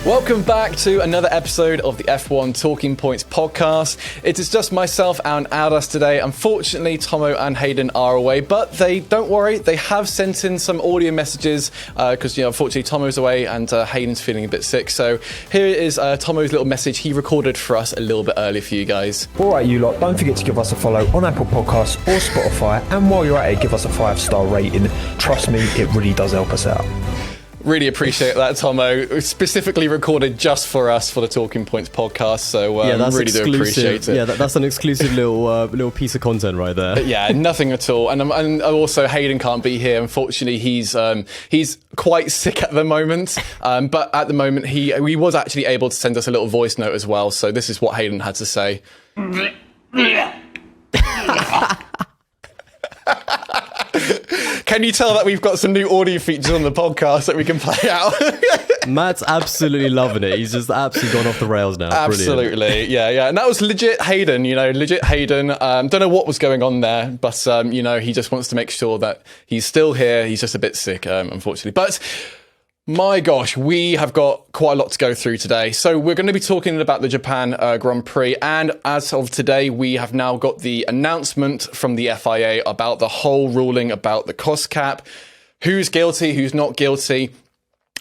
Welcome back to another episode of the F1 Talking Points podcast. It is just myself and Adas today. Unfortunately, Tomo and Hayden are away, but don't worry, they have sent in some audio messages because, unfortunately, Tomo's away and Hayden's feeling a bit sick. So here is Tomo's little message he recorded for us a little bit earlier for you guys. All right, you lot, don't forget to give us a follow on Apple Podcasts or Spotify. And while you're at it, give us a 5-star rating. Trust me, it really does help us out. Really appreciate that, Tomo. Specifically recorded just for us for the Talking Points podcast, so that's really exclusive. Do appreciate it. Yeah, that's an exclusive little piece of content right there. Yeah, nothing at all. And also Hayden can't be here. Unfortunately, he's quite sick at the moment. But at the moment, he was actually able to send us a little voice note as well. So this is what Hayden had to say. Can you tell that we've got some new audio features on the podcast that we can play out? Matt's absolutely loving it. He's just absolutely gone off the rails now. Absolutely. Brilliant. Yeah. And that was legit Hayden, legit Hayden. Don't know what was going on there, but, he just wants to make sure that he's still here. He's just a bit sick, unfortunately. But my gosh, we have got quite a lot to go through today. So we're going to be talking about the Japan Grand Prix. And as of today, we have now got the announcement from the FIA about the whole ruling about the cost cap, who's guilty, who's not guilty.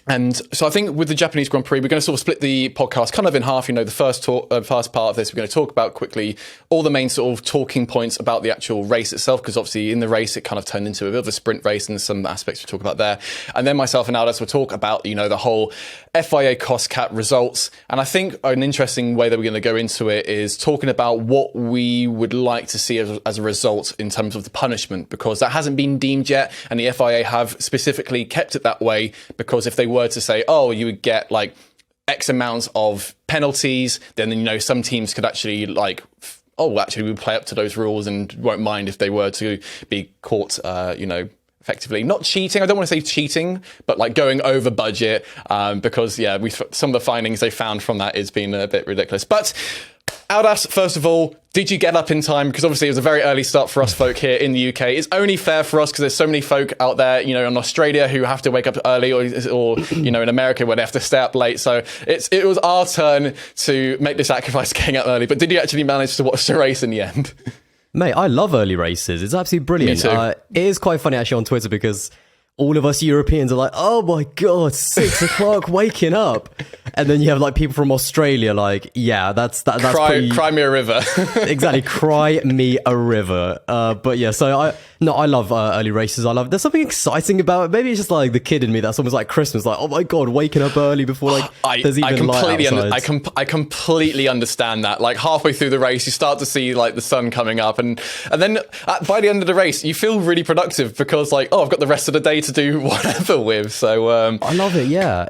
And so I think with the Japanese Grand Prix, we're going to sort of split the podcast kind of in half. The first part of this, we're going to talk about quickly all the main sort of talking points about the actual race itself, because obviously in the race, it kind of turned into a bit of a sprint race and some aspects we talk about there. And then myself and Aldous will talk about, the whole FIA cost cap results. And I think an interesting way that we're going to go into it is talking about what we would like to see as a result in terms of the punishment, because that hasn't been deemed yet. And the FIA have specifically kept it that way, because if they were to say, you would get like X amounts of penalties, then, some teams could actually we play up to those rules and won't mind if they were to be caught, effectively not cheating. I don't want to say cheating, but like going over budget, because some of the findings they found from that has been a bit ridiculous. But Aldas, first of all, did you get up in time? Because obviously it was a very early start for us folk here in the UK. It's only fair for us because there's so many folk out there, in Australia who have to wake up early, or in America where they have to stay up late. So it was our turn to make the sacrifice getting up early. But did you actually manage to watch the race in the end? Mate, I love early races. It's absolutely brilliant. Me too. It is quite funny actually on Twitter because all of us Europeans are like, oh my God, 6 o'clock, waking up. And then you have like people from Australia like, yeah, that's cry me a river. Exactly, cry me a river. But yeah, so I love early races. There's something exciting about it. Maybe it's just like the kid in me that's almost like Christmas, like, oh my God, waking up early before there's even light outside. I completely understand that. Like halfway through the race, you start to see like the sun coming up, and then by the end of the race, you feel really productive because like, I've got the rest of the day to do whatever with. So I love it. Yeah,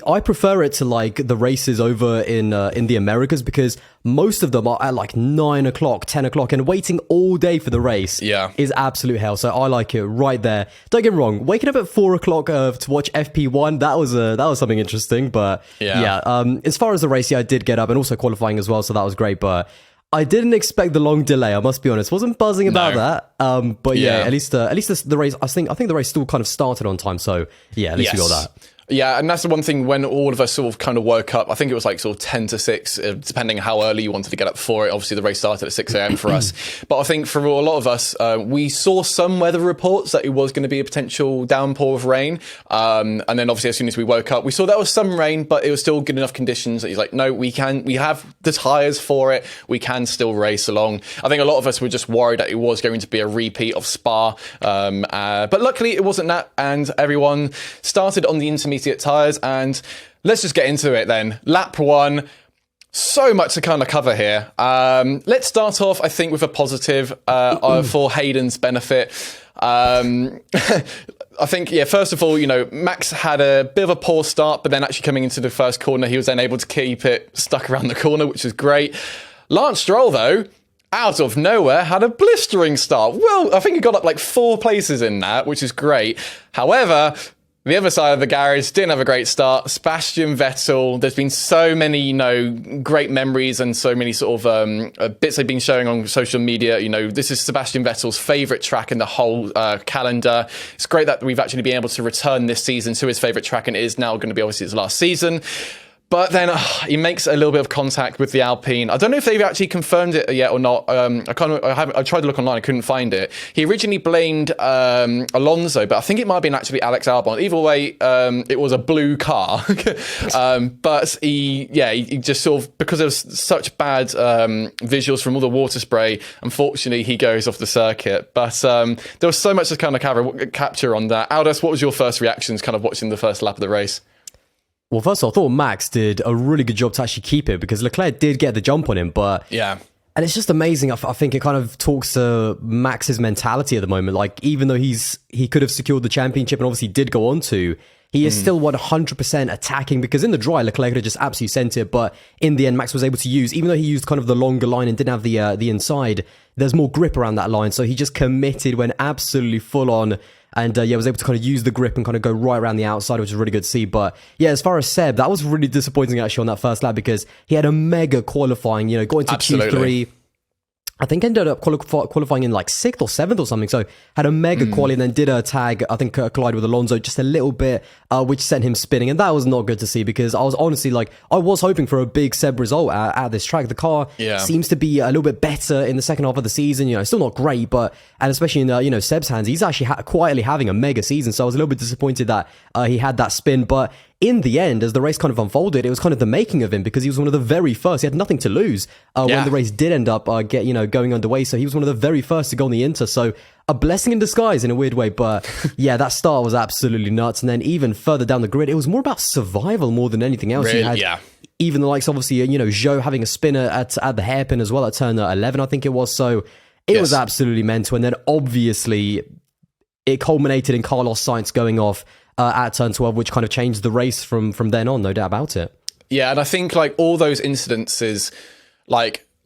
I prefer it to like the races over in the Americas, because most of them are at like 9 o'clock, 10 o'clock, and waiting all day for the race is absolute hell. So I like it right there. Don't get me wrong, waking up at 4 o'clock to watch FP1, that was something interesting. But as far as the race, I did get up, and also qualifying as well, so that was great. But I didn't expect the long delay, I must be honest. Wasn't buzzing about that. But at least the race, I think the race still kind of started on time. So yeah, at least we got that. Yeah, and that's the one thing when all of us sort of kind of woke up, I think it was like sort of 10 to 6, depending how early you wanted to get up for it. Obviously, the race started at 6 a.m. for us. But I think for a lot of us, we saw some weather reports that it was going to be a potential downpour of rain. And then obviously, as soon as we woke up, we saw there was some rain, but it was still good enough conditions that he's like, no, we have the tyres for it. We can still race along. I think a lot of us were just worried that it was going to be a repeat of Spa. But luckily, it wasn't that. And everyone started on the intermediate tyres, and let's just get into it then. Lap 1, so much to kind of cover here. Let's start off, I think, with a positive for Hayden's benefit. I think, first of all, Max had a bit of a poor start, but then actually coming into the first corner, he was then able to keep it stuck around the corner, which is great. Lance Stroll, though, out of nowhere, had a blistering start. Well, I think he got up like 4 places in that, which is great. However, the other side of the garage didn't have a great start. Sebastian Vettel, there's been so many, great memories and so many sort of bits they've been showing on social media. This is Sebastian Vettel's favourite track in the whole calendar. It's great that we've actually been able to return this season to his favourite track, and it is now going to be obviously his last season. But then he makes a little bit of contact with the Alpine. I don't know if they've actually confirmed it yet or not. I tried to look online, I couldn't find it. He originally blamed Alonso, but I think it might have been actually Alex Albon. Either way, it was a blue car. But he just sort of, because there was such bad visuals from all the water spray, unfortunately he goes off the circuit. But there was so much to kind of capture on that. Aldous, what was your first reactions kind of watching the first lap of the race? Well, first of all, I thought Max did a really good job to actually keep it, because Leclerc did get the jump on him, but yeah. And it's just amazing. I think it kind of talks to Max's mentality at the moment. Like, even though he could have secured the championship and obviously did go on to, he is still 100% attacking, because in the dry, Leclerc could have just absolutely sent it. But in the end, Max was able to use, even though he used kind of the longer line and didn't have the inside, there's more grip around that line. So he just committed, went absolutely full on. And was able to kind of use the grip and kind of go right around the outside, which is really good to see. But yeah, as far as Seb, that was really disappointing actually on that first lap, because he had a mega qualifying, got into Q3. I think ended up qualifying in like 6th or 7th or something. So had a mega quali and then did a tag, I think collide with Alonso just a little bit, which sent him spinning. And that was not good to see, because I was honestly I was hoping for a big Seb result at this track. The car seems to be a little bit better in the second half of the season. Still not great, and especially in, Seb's hands, he's actually quietly having a mega season. So I was a little bit disappointed that he had that spin. But in the end, as the race kind of unfolded, it was kind of the making of him, because he was one of the very first. He had nothing to lose when the race did end up going underway. So he was one of the very first to go on the Inter. So a blessing in disguise in a weird way. But yeah, that start was absolutely nuts. And then even further down the grid, it was more about survival more than anything else. Really? You had even the likes, obviously, Zhou having a spinner at the hairpin as well at turn 11, I think it was. So it was absolutely mental. And then obviously it culminated in Carlos Sainz going off at turn 12, which kind of changed the race from then on, no doubt about it. Yeah, and I think all those incidences,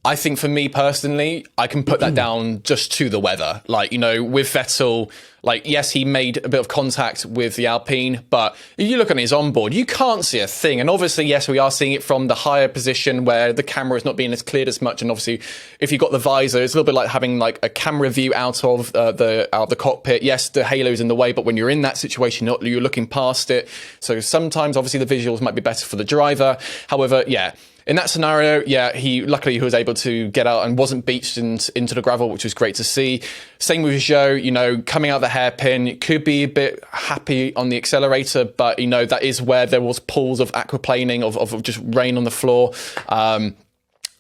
I think for me personally, I can put that down just to the weather. With Vettel, yes, he made a bit of contact with the Alpine, but if you look on his onboard, you can't see a thing. And obviously, yes, we are seeing it from the higher position where the camera is not being as cleared as much. And obviously, if you've got the visor, it's a little bit like having a camera view out of the cockpit. Yes, the halo's in the way, but when you're in that situation, you're looking past it. So sometimes, obviously, the visuals might be better for the driver. However, in that scenario, he was able to get out and wasn't beached into the gravel, which was great to see. Same with Zhou, coming out the hairpin, could be a bit happy on the accelerator, but, that is where there was pools of aquaplaning, of just rain on the floor.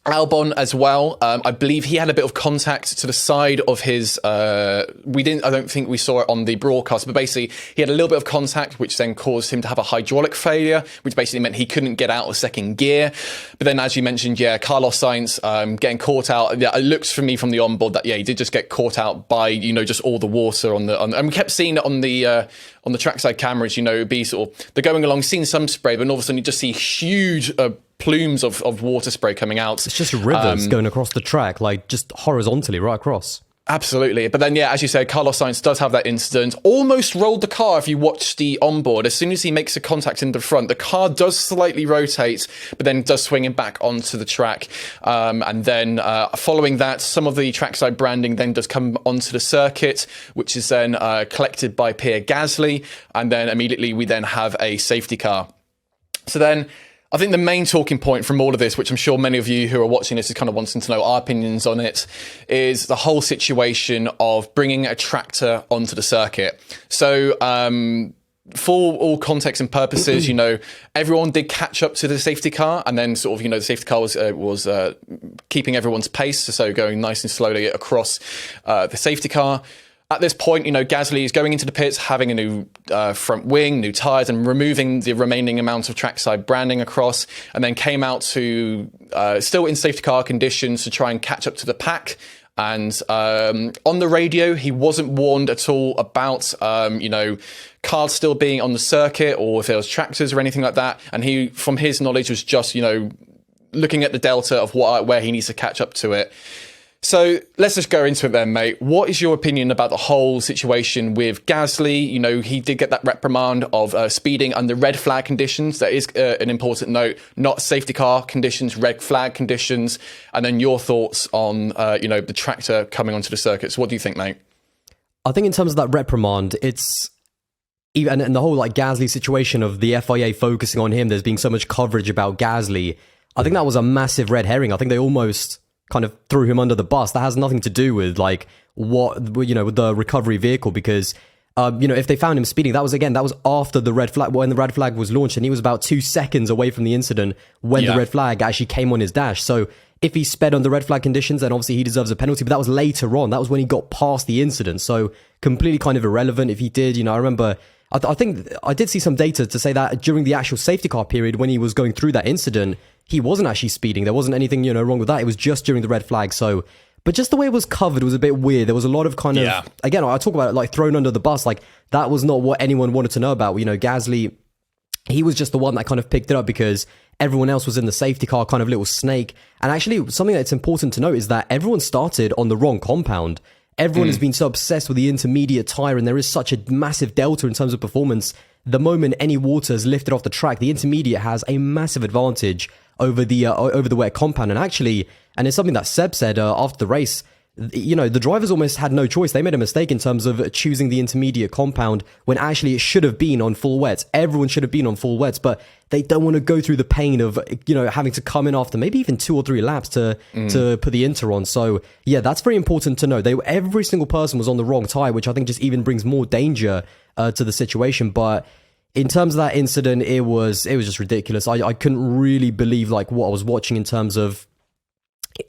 Albon as well. I believe he had a bit of contact to the side of his. I don't think we saw it on the broadcast, but basically he had a little bit of contact, which then caused him to have a hydraulic failure, which basically meant he couldn't get out of second gear. But then, as you mentioned, Carlos Sainz getting caught out. Yeah, it looks for me from the onboard that he did just get caught out by just all the water on and we kept seeing it on the trackside cameras. It'd be sort of they're going along, seeing some spray, but all of a sudden you just see huge plumes of water spray coming out. It's just rivers going across the track, just horizontally right across. Absolutely. But then, as you said, Carlos Sainz does have that incident. Almost rolled the car if you watch the onboard. As soon as he makes a contact in the front, the car does slightly rotate, but then does swing him back onto the track. And then following that, some of the trackside branding then does come onto the circuit, which is then collected by Pierre Gasly. And then immediately we then have a safety car. So then I think the main talking point from all of this, which I'm sure many of you who are watching this is kind of wanting to know our opinions on it, is the whole situation of bringing a tractor onto the circuit. So for all context and purposes, everyone did catch up to the safety car, and then sort of, the safety car was keeping everyone's pace, so going nice and slowly across the safety car. At this point, Gasly is going into the pits, having a new front wing, new tyres, and removing the remaining amount of trackside branding across, and then came out to, still in safety car conditions, to try and catch up to the pack. And on the radio, he wasn't warned at all about, cars still being on the circuit, or if there was tractors or anything like that. And he, from his knowledge, was just, looking at the delta of where he needs to catch up to it. So let's just go into it then, mate. What is your opinion about the whole situation with Gasly? He did get that reprimand of speeding under red flag conditions. That is an important note, not safety car conditions, red flag conditions. And then your thoughts on, the tractor coming onto the circuit. So what do you think, mate? I think in terms of that reprimand, and the whole like Gasly situation of the FIA focusing on him, there's been so much coverage about Gasly. I think that was a massive red herring. I think they almost kind of threw him under the bus. That has nothing to do with like with the recovery vehicle, because if they found him speeding, that was after the red flag, when the red flag was launched, and he was about 2 seconds away from the incident when the red flag actually came on his dash. So if he sped under red flag conditions, then obviously he deserves a penalty, but that was later on. That was when he got past the incident. So completely kind of irrelevant if he did. I remember, I think I did see some data to say that during the actual safety car period, when he was going through that incident, he wasn't actually speeding. There wasn't anything, wrong with that. It was just during the red flag. So, but just the way it was covered was a bit weird. There was a lot of kind of, again, I talk about it like thrown under the bus. Like that was not what anyone wanted to know about. Gasly, he was just the one that kind of picked it up because everyone else was in the safety car, kind of little snake. And actually, something that's important to note is that everyone started on the wrong compound. Everyone has been so obsessed with the intermediate tire, and there is such a massive delta in terms of performance. The moment any water is lifted off the track, the intermediate has a massive advantage over the wet compound. And actually, and it's something that Seb said after the race, the drivers almost had no choice. They made a mistake in terms of choosing the intermediate compound when actually it should have been on full wets. Everyone should have been on full wets, but they don't want to go through the pain of, having to come in after maybe even 2 or 3 laps to put the inter on. So yeah, that's very important to know. Every single person was on the wrong tire, which I think just even brings more danger to the situation. But in terms of that incident, it was just ridiculous. I couldn't really believe like what I was watching in terms of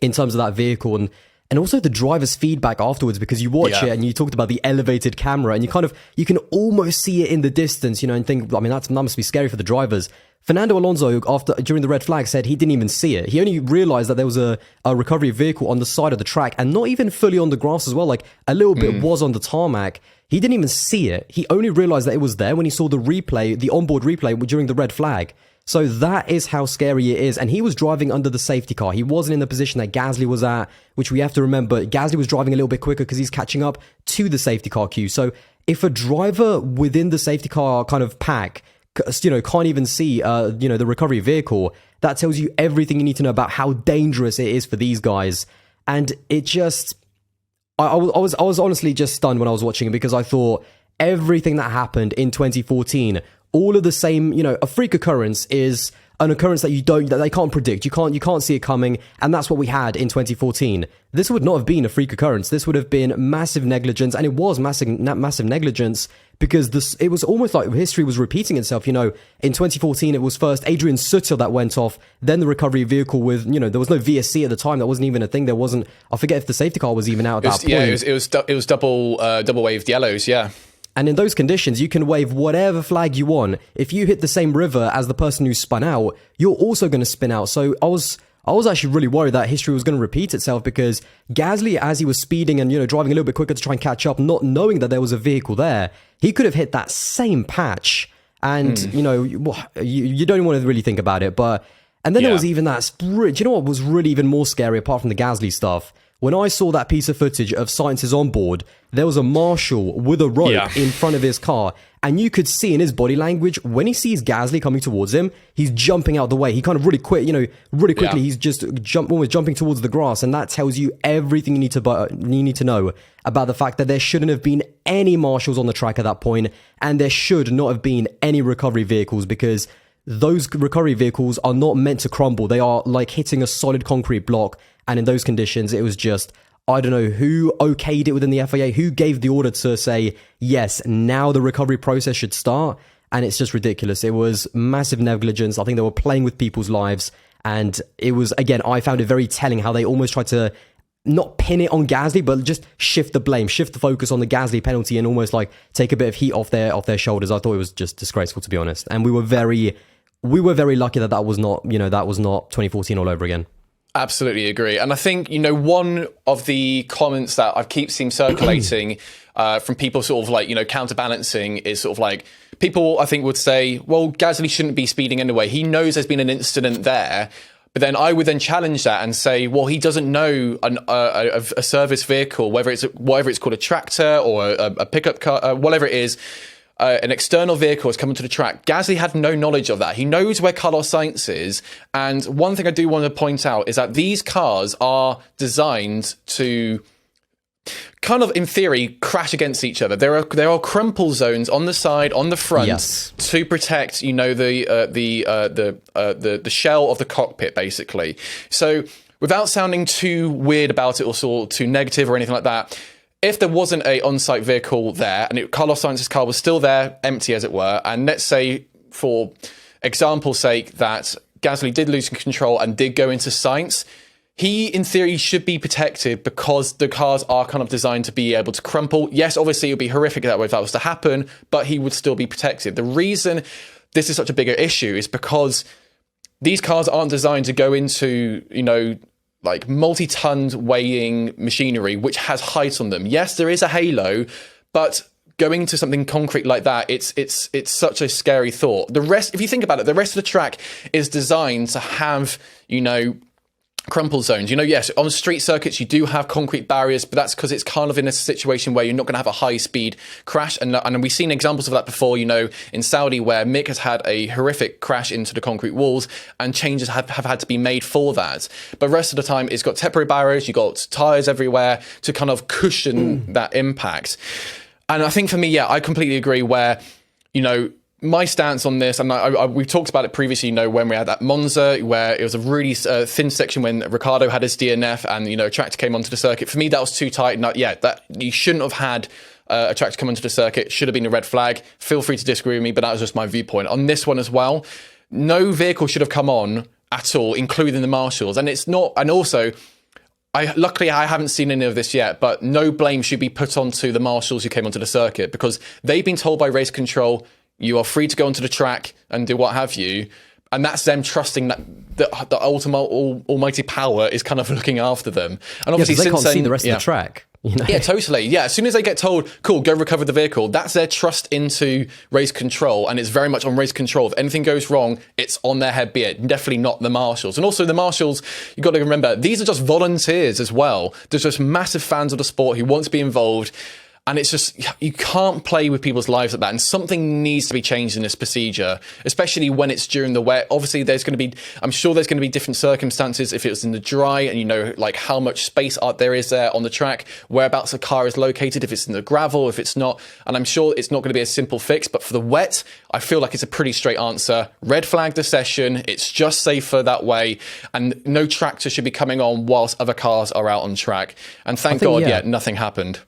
that vehicle, and also the driver's feedback afterwards, because you watch it and you talked about the elevated camera, and you can almost see it in the distance, and think, I mean, that must be scary for the drivers. Fernando Alonso, during the red flag, said he didn't even see it. He only realized that there was a recovery vehicle on the side of the track, and not even fully on the grass as well. Like a little bit was on the tarmac. He didn't even see it. He only realized that it was there when he saw the onboard replay during the red flag. So that is how scary it is. And he was driving under the safety car. He wasn't in the position that Gasly was at, which we have to remember. Gasly was driving a little bit quicker because he's catching up to the safety car queue. So if a driver within the safety car kind of pack, can't even see, the recovery vehicle, that tells you everything you need to know about how dangerous it is for these guys. And it just, I was honestly just stunned when I was watching it, because I thought everything that happened in 2014, all of the same, a freak occurrence is an occurrence that they can't predict. You can't see it coming, and that's what we had in 2014. This would not have been a freak occurrence. This would have been massive negligence, and it was massive negligence, because it was almost like history was repeating itself. In 2014, it was first Adrian Sutil that went off, then the recovery vehicle with, there was no VSC at the time. That wasn't even a thing. There wasn't. I forget if the safety car was even out at that point. Yeah, it was double waved yellows. Yeah. And in those conditions, you can wave whatever flag you want. If you hit the same river as the person who spun out, you're also going to spin out. So I was actually really worried that history was going to repeat itself, because Gasly, as he was speeding and driving a little bit quicker to try and catch up, not knowing that there was a vehicle there, he could have hit that same patch. And you don't want to really think about it. And then there was even that. Do you know what was really even more scary apart from the Gasly stuff? When I saw that piece of footage of Sainz's onboard, there was a marshal with a rope in front of his car, and you could see in his body language, when he sees Gasly coming towards him, he's jumping out the way. He kind of really quickly, he's just almost jumping towards the grass, and that tells you everything you need to know about the fact that there shouldn't have been any marshals on the track at that point, and there should not have been any recovery vehicles, because those recovery vehicles are not meant to crumble. They are like hitting a solid concrete block. And in those conditions, it was just, I don't know who okayed it within the FIA, who gave the order to say, yes, now the recovery process should start. And it's just ridiculous. It was massive negligence. I think they were playing with people's lives. And it was, again, I found it very telling how they almost tried to not pin it on Gasly, but just shift the blame, shift the focus on the Gasly penalty, and almost like take a bit of heat off their shoulders. I thought it was just disgraceful, to be honest. And we were very lucky that was not 2014 all over again. Absolutely agree. And I think, one of the comments that I keep seeing circulating from people sort of like, counterbalancing is sort of like, people I think would say, well, Gasly shouldn't be speeding anyway. He knows there's been an incident there. But then I would then challenge that and say, well, he doesn't know a service vehicle, whether it's called a tractor or a pickup car, whatever it is. An external vehicle is coming to the track. Gasly had no knowledge of that. He knows where Carlos Sainz is. And one thing I do want to point out is that these cars are designed to kind of in theory crash against each other. There are crumple zones on the side, on the front, to protect, you know, the shell of the cockpit, basically. So without sounding too weird about it or too negative or anything like that, if there wasn't a on-site vehicle there and Carlos Sainz's car was still there, empty as it were, and let's say, for example's sake, that Gasly did lose control and did go into Sainz, he, in theory, should be protected because the cars are kind of designed to be able to crumple. Yes, obviously, it would be horrific that way if that was to happen, but he would still be protected. The reason this is such a bigger issue is because these cars aren't designed to go into, you know, like multi-ton weighing machinery, which has height on them. Yes, there is a halo, but going to something concrete like that, it's such a scary thought. The rest, if you think about it, the rest of the track is designed to have, you know, crumple zones. You know, yes, on street circuits you do have concrete barriers, but that's because it's kind of in a situation where you're not going to have a high speed crash, and we've seen examples of that before, you know, in Saudi, where Mick has had a horrific crash into the concrete walls and changes have had to be made for that. But the rest of the time it's got temporary barriers, you've got tires everywhere to kind of cushion that impact. And I think for me, yeah, I completely agree where, you know, my stance on this, and we've talked about it previously, you know, when we had that Monza, where it was a really thin section when Ricciardo had his DNF and, you know, a tractor came onto the circuit. For me, that was too tight. That you shouldn't have had a tractor come onto the circuit. It should have been a red flag. Feel free to disagree with me, but that was just my viewpoint. On this one as well, no vehicle should have come on at all, including the marshals. And it's not, and also, luckily I haven't seen any of this yet, but no blame should be put onto the marshals who came onto the circuit, because they've been told by race control, you are free to go onto the track and do what have you. And that's them trusting that the ultimate almighty power is kind of looking after them. And obviously, they since can't then, see the rest of the track. You know? Yeah, totally. Yeah, as soon as they get told, cool, go recover the vehicle, that's their trust into race control. And it's very much on race control. If anything goes wrong, it's on their head, be it. Definitely not the marshals. And also the marshals, you've got to remember, these are just volunteers as well. There's just massive fans of the sport who want to be involved. And it's just, you can't play with people's lives like that. And something needs to be changed in this procedure, especially when it's during the wet. Obviously, I'm sure there's going to be different circumstances if it was in the dry and, you know, like how much space there is there on the track, whereabouts the car is located, if it's in the gravel, if it's not. And I'm sure it's not going to be a simple fix. But for the wet, I feel like it's a pretty straight answer. Red flag the session. It's just safer that way. And no tractor should be coming on whilst other cars are out on track. And thank God, nothing happened.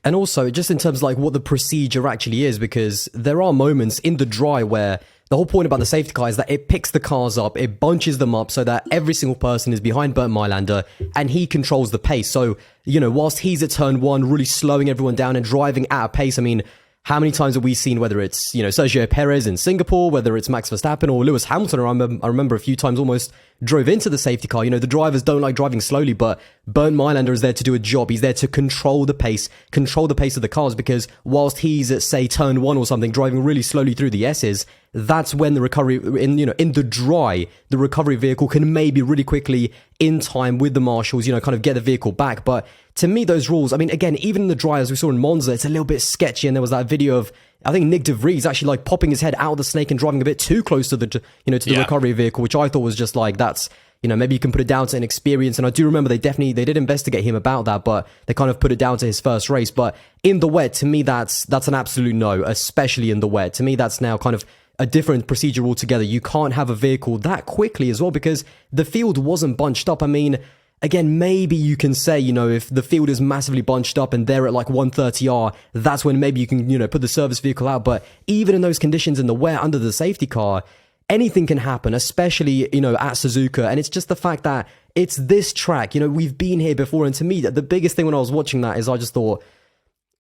And also, just in terms of like what the procedure actually is, because there are moments in the dry where the whole point about the safety car is that it picks the cars up, it bunches them up so that every single person is behind Bernd Mailander and he controls the pace. So, you know, whilst he's at turn one, really slowing everyone down and driving at a pace, I mean, how many times have we seen, whether it's, you know, Sergio Perez in Singapore, whether it's Max Verstappen or Lewis Hamilton, I remember a few times almost drove into the safety car. You know, the drivers don't like driving slowly, but Bernd Mailander is there to do a job. He's there to control the pace of the cars, because whilst he's at, say, turn one or something, driving really slowly through the S's, that's when the recovery, in the dry, the recovery vehicle can maybe really quickly, in time with the marshals, you know, kind of get the vehicle back. But to me, those rules, I mean, again, even in the dry, as we saw in Monza, it's a little bit sketchy. And there was that video of, I think, Nick De Vries actually like popping his head out of the snake and driving a bit too close to the recovery vehicle, which I thought was just like, that's, you know, maybe you can put it down to inexperience. And I do remember they did investigate him about that, but they kind of put it down to his first race. But in the wet, to me, that's an absolute no, especially in the wet. To me, that's now kind of a different procedure altogether. You can't have a vehicle that quickly as well, because the field wasn't bunched up. I mean, again, maybe you can say, you know, if the field is massively bunched up and they're at like 130R, that's when maybe you can, you know, put the service vehicle out. But even in those conditions in the wet under the safety car, anything can happen, especially, you know, at Suzuka. And it's just the fact that it's this track, you know, we've been here before. And to me, the biggest thing when I was watching that is I just thought,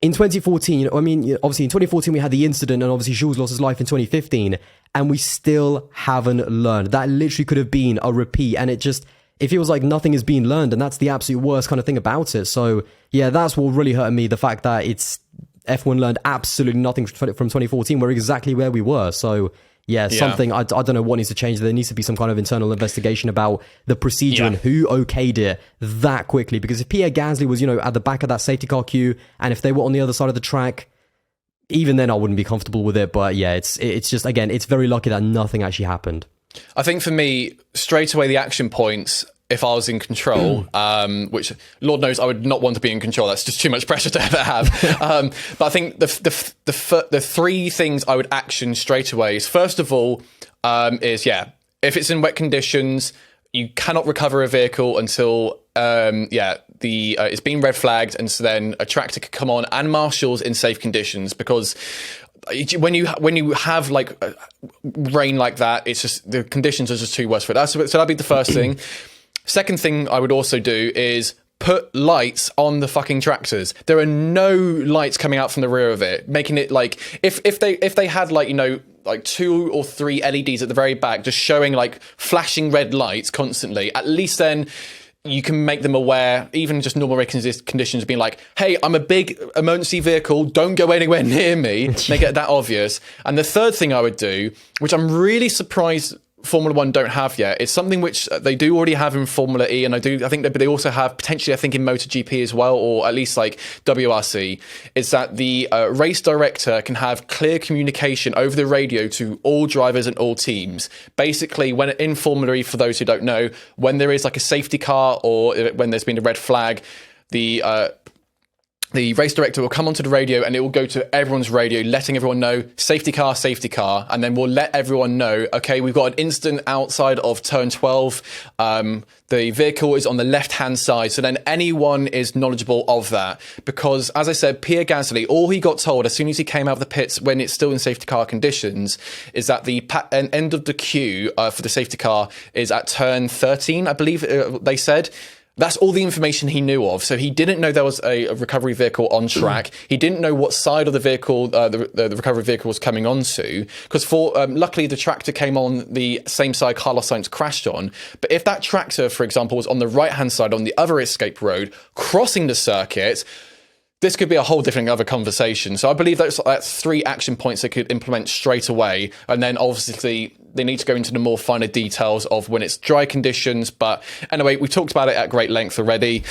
in 2014, you know, I mean, obviously in 2014 we had the incident, and obviously Jules lost his life in 2015, and we still haven't learned. That literally could have been a repeat, and it feels like nothing is being learned, and that's the absolute worst kind of thing about it. So yeah, that's what really hurt me, the fact that F1 learned absolutely nothing from 2014. We're exactly where we were. So yeah, something, I don't know what needs to change. There needs to be some kind of internal investigation about the procedure and who okayed it that quickly. Because if Pierre Gasly was, you know, at the back of that safety car queue, and if they were on the other side of the track, even then I wouldn't be comfortable with it. But yeah, it's just, again, it's very lucky that nothing actually happened. I think for me, straight away, the action points, if I was in control, which Lord knows I would not want to be in control. That's just too much pressure to ever have. But I think the three things I would action straight away is, first of all, if it's in wet conditions, you cannot recover a vehicle until it's been red flagged, and so then a tractor could come on and marshals in safe conditions, because when you have like rain like that, it's just the conditions are just too worse for it. So that'd be the first thing. Second thing I would also do is put lights on the fucking tractors. There are no lights coming out from the rear of it, making it like if they had like, you know, like 2 or 3 LEDs at the very back, just showing like flashing red lights constantly. At least then you can make them aware, even just normal conditions, being like, hey, I'm a big emergency vehicle, don't go anywhere near me. Make it that obvious. And the third thing I would do, which I'm really surprised Formula One don't have yet, it's something which they do already have in Formula E, and I think that they also have potentially, I think, in MotoGP as well, or at least like WRC, is that the race director can have clear communication over the radio to all drivers and all teams. Basically, when in Formula E, for those who don't know, when there is like a safety car or when there's been a red flag, the race director will come onto the radio and it will go to everyone's radio, letting everyone know, safety car, and then we'll let everyone know, okay, we've got an incident outside of turn 12. The vehicle is on the left-hand side, so then anyone is knowledgeable of that. Because, as I said, Pierre Gasly, all he got told as soon as he came out of the pits when it's still in safety car conditions is that the end of the queue for the safety car is at turn 13, I believe they said. That's all the information he knew of. So he didn't know there was a recovery vehicle on track. He didn't know what side of the vehicle the recovery vehicle was coming onto. Because luckily the tractor came on the same side Carlos Sainz crashed on. But if that tractor, for example, was on the right-hand side on the other escape road, crossing the circuit, this could be a whole different other conversation. So I believe that's 3 action points they could implement straight away. And then obviously they need to go into the more finer details of when it's dry conditions. But anyway, we talked about it at great length already.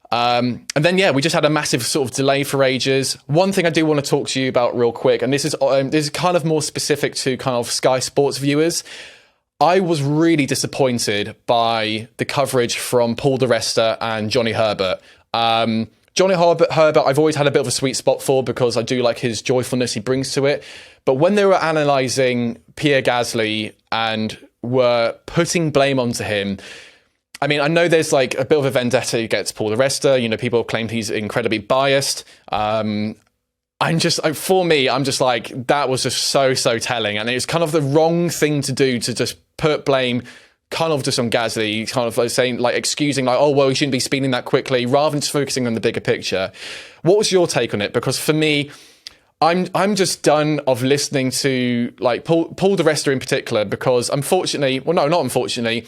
And then, we just had a massive sort of delay for ages. One thing I do want to talk to you about real quick, and this is kind of more specific to kind of Sky Sports viewers. I was really disappointed by the coverage from Paul di Resta and Johnny Herbert. Johnny Herbert, I've always had a bit of a sweet spot for, because I do like his joyfulness he brings to it. But when they were analysing Pierre Gasly and were putting blame onto him, I mean, I know there's like a bit of a vendetta against Paul di Resta. You know, people have claimed he's incredibly biased. I'm just like, that was just so telling. And it's kind of the wrong thing to do, to just put blame kind of just on Gasly, kind of like saying, like, excusing, like, oh, well, he shouldn't be speeding that quickly, rather than just focusing on the bigger picture. What was your take on it? Because for me, I'm just done of listening to like Paul di Resta in particular, because unfortunately, well, no, not unfortunately,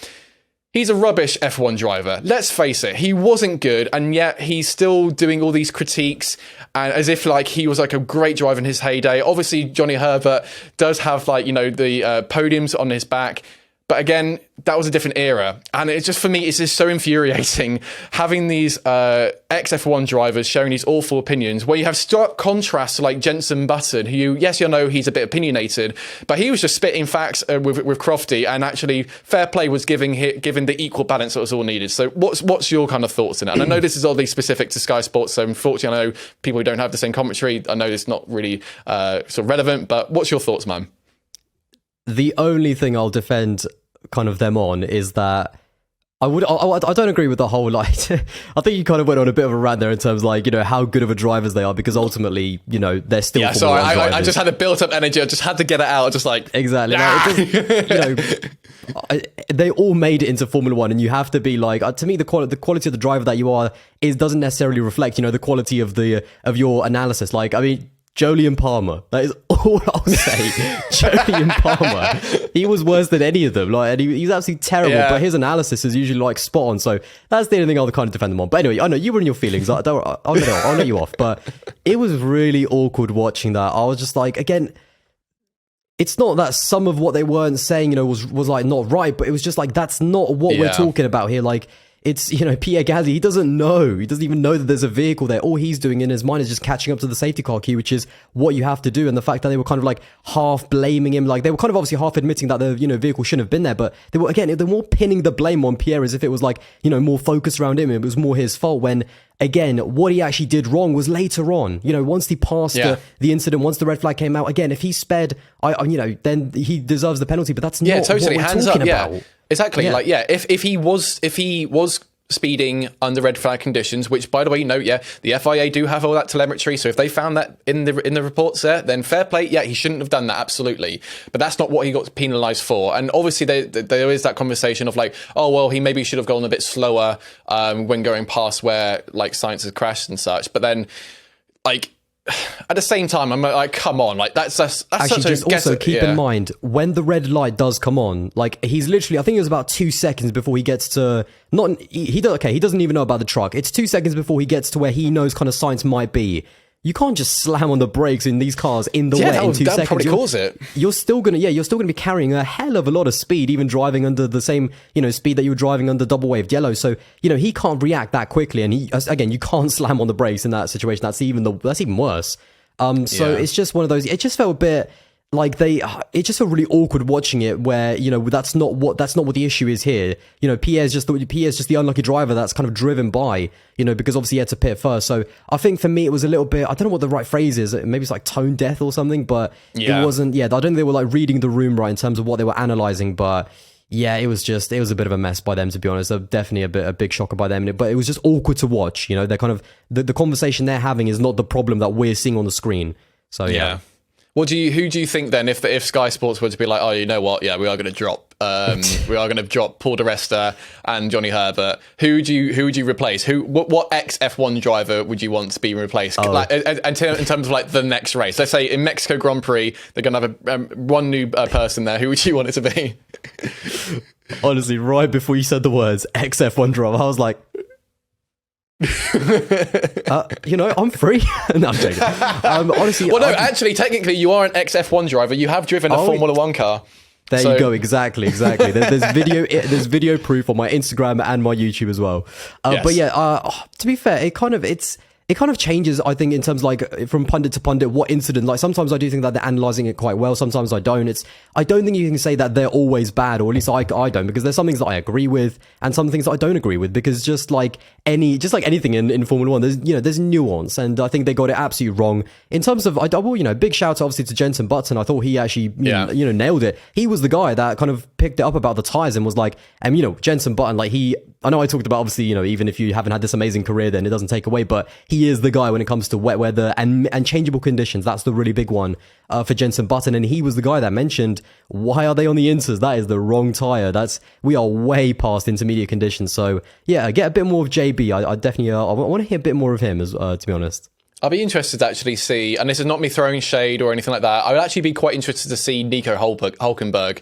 he's a rubbish F1 driver. Let's face it, he wasn't good, and yet he's still doing all these critiques, and as if like he was like a great driver in his heyday. Obviously, Johnny Herbert does have like, you know, the podiums on his back. But again, that was a different era. And it's just, for me, it's just so infuriating having these ex-F1 drivers sharing these awful opinions, where you have stark contrast to like Jenson Button, who, yes, you know, he's a bit opinionated, but he was just spitting facts with Crofty, and actually fair play was given the equal balance that was all needed. So what's your kind of thoughts on it? And I know this is oddly specific to Sky Sports, so unfortunately I know people who don't have the same commentary, I know it's not really sort of relevant, but what's your thoughts, man? The only thing I'll defend kind of them on is that I don't agree with the whole, like, I think you kind of went on a bit of a rant there in terms of, like, you know, how good of a drivers they are, because ultimately, you know, they're still I just had a built up energy, I just had to get it out, just like, exactly. Like, you know, they all made it into Formula One, and you have to be like, to me, the quality of the driver that you are doesn't necessarily reflect, you know, the quality of your analysis. Like, I mean, Jolyon Palmer, that is all I'll say. Jolyon Palmer, he was worse than any of them. Like, and he's absolutely terrible. Yeah. But his analysis is usually like spot on. So that's the only thing I'll kind of defend them on. But anyway, I know you were in your feelings. I'll let you off. But it was really awkward watching that. I was just like, again, it's not that some of what they weren't saying, you know, was like not right, but it was just like, that's not what we're talking about here. Like, it's, Pierre Gasly, he doesn't know. He doesn't even know that there's a vehicle there. All he's doing in his mind is just catching up to the safety car queue, which is what you have to do. And the fact that they were kind of like half blaming him, like they were kind of obviously half admitting that the, vehicle shouldn't have been there. But they were more pinning the blame on Pierre as if it was like, more focused around him. It was more his fault when, again, what he actually did wrong was later on. Once he passed the incident, once the red flag came out, again, if he sped, then he deserves the penalty. But that's not totally. what we're Hands talking up, about. Exactly. If he was speeding under red flag conditions, which by the way, the FIA do have all that telemetry. So if they found that in the reports then fair play. Yeah, he shouldn't have done that. Absolutely. But that's not what he got penalised for. And obviously there is that conversation of like, oh, well, he maybe should have gone a bit slower when going past where like Sainz has crashed and such. But then like, at the same time, I'm like, come on, like that's actually such just also keep in mind when the red light does come on, like he's literally, I think it was about 2 seconds before he gets to he doesn't even know about the truck. It's 2 seconds before he gets to where he knows kind of Sainz might be. You can't just slam on the brakes in these cars in the wet in 2 seconds. That probably cause it. You're still gonna be carrying a hell of a lot of speed, even driving under the same, speed that you were driving under double waved yellow. So, he can't react that quickly. And you can't slam on the brakes in that situation. That's even worse. It's just one of those, it just felt a bit like it just felt really awkward watching it where, that's not what the issue is here. Pierre's just the unlucky driver that's kind of driven by, because obviously he had to pit first. So I think for me, it was a little bit, I don't know what the right phrase is. Maybe it's like tone death or something, but it wasn't, I don't think they were like reading the room right in terms of what they were analyzing, but yeah, it was a bit of a mess by them, to be honest. Definitely a big shocker by them, but it was just awkward to watch. They're kind of, the conversation they're having is not the problem that we're seeing on the screen. So yeah. Who do you think then, if Sky Sports were to be like, oh, you know what, we are going to drop Paul di Resta and Johnny Herbert, who would you replace? What ex-F1 driver would you want to be replaced? Like, in terms of like the next race, let's say in Mexico Grand Prix, they're going to have one new person there. Who would you want it to be? Honestly, right before you said the words ex-F1 driver, I was like, I'm free. No, I'm joking. Honestly, well, no, actually, technically, you are an ex-F1 driver. You have driven a Formula One car. There you go. Exactly. There's video proof on my Instagram and my YouTube as well. Yes. But yeah, to be fair, it kind of changes, I think, in terms of like from pundit to pundit, what incident. Like sometimes I do think that they're analysing it quite well. Sometimes I don't. I don't think you can say that they're always bad, or at least I don't, because there's some things that I agree with and some things that I don't agree with, because just like anything in Formula One, there's nuance, and I think they got it absolutely wrong. In terms of, big shout out obviously to Jenson Button. I thought he actually, nailed it. He was the guy that kind of picked it up about the tyres and was like, Jenson Button, like I know I talked about obviously, even if you haven't had this amazing career, then it doesn't take away, but he is the guy when it comes to wet weather and changeable conditions. That's the really big one for Jenson Button, and he was the guy that mentioned, why are they on the inters? That is the wrong tyre. We are way past intermediate conditions. So yeah, get a bit more of JB. I definitely I want to hear a bit more of him, as to be honest. I'll be interested to actually see, and this is not me throwing shade or anything like that, I would actually be quite interested to see Nico Hulkenberg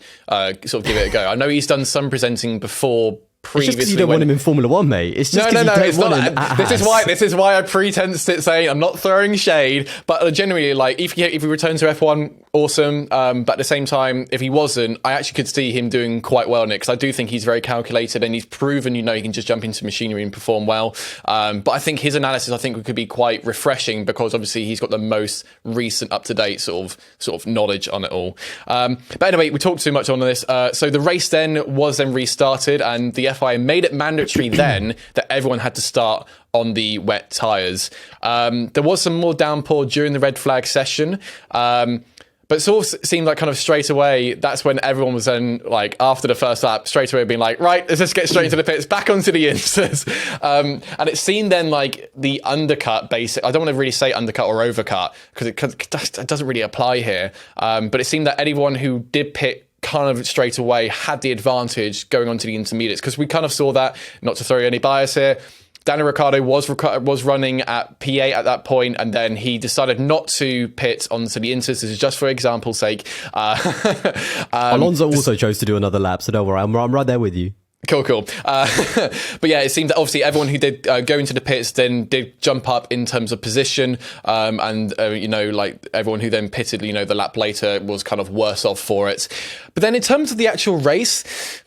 sort of give it a go. I know he's done some presenting before. It's just because you don't want him in Formula One, mate. It's just no. It's not. This is why I pretend to say I'm not throwing shade, but generally, like if he returns to F1, awesome. But at the same time, if he wasn't, I actually could see him doing quite well in it, because I do think he's very calculated and he's proven, he can just jump into machinery and perform well. But I think his analysis, could be quite refreshing, because obviously he's got the most recent, up to date sort of knowledge on it all. But anyway, we talked too much on this. So the race then was restarted, and the FIA made it mandatory then that everyone had to start on the wet tyres. There was some more downpour during the red flag session, but it sort of seemed like kind of straight away, that's when everyone was then, like, after the first lap, straight away being like, right, let's just get straight into the pits, back onto the inters. And it seemed then like the undercut, I don't want to really say undercut or overcut, because it doesn't really apply here. But it seemed that anyone who did pit kind of straight away had the advantage going on to the intermediates, because we kind of saw that, not to throw any bias here, Daniel Ricciardo was running at P8 at that point, and then he decided not to pit onto the inters. This is just for example's sake. Alonso also chose to do another lap, so don't worry, I'm right there with you. Cool. But yeah, it seemed that obviously everyone who did go into the pits then did jump up in terms of position, and like everyone who then pitted, the lap later was kind of worse off for it. But then in terms of the actual race,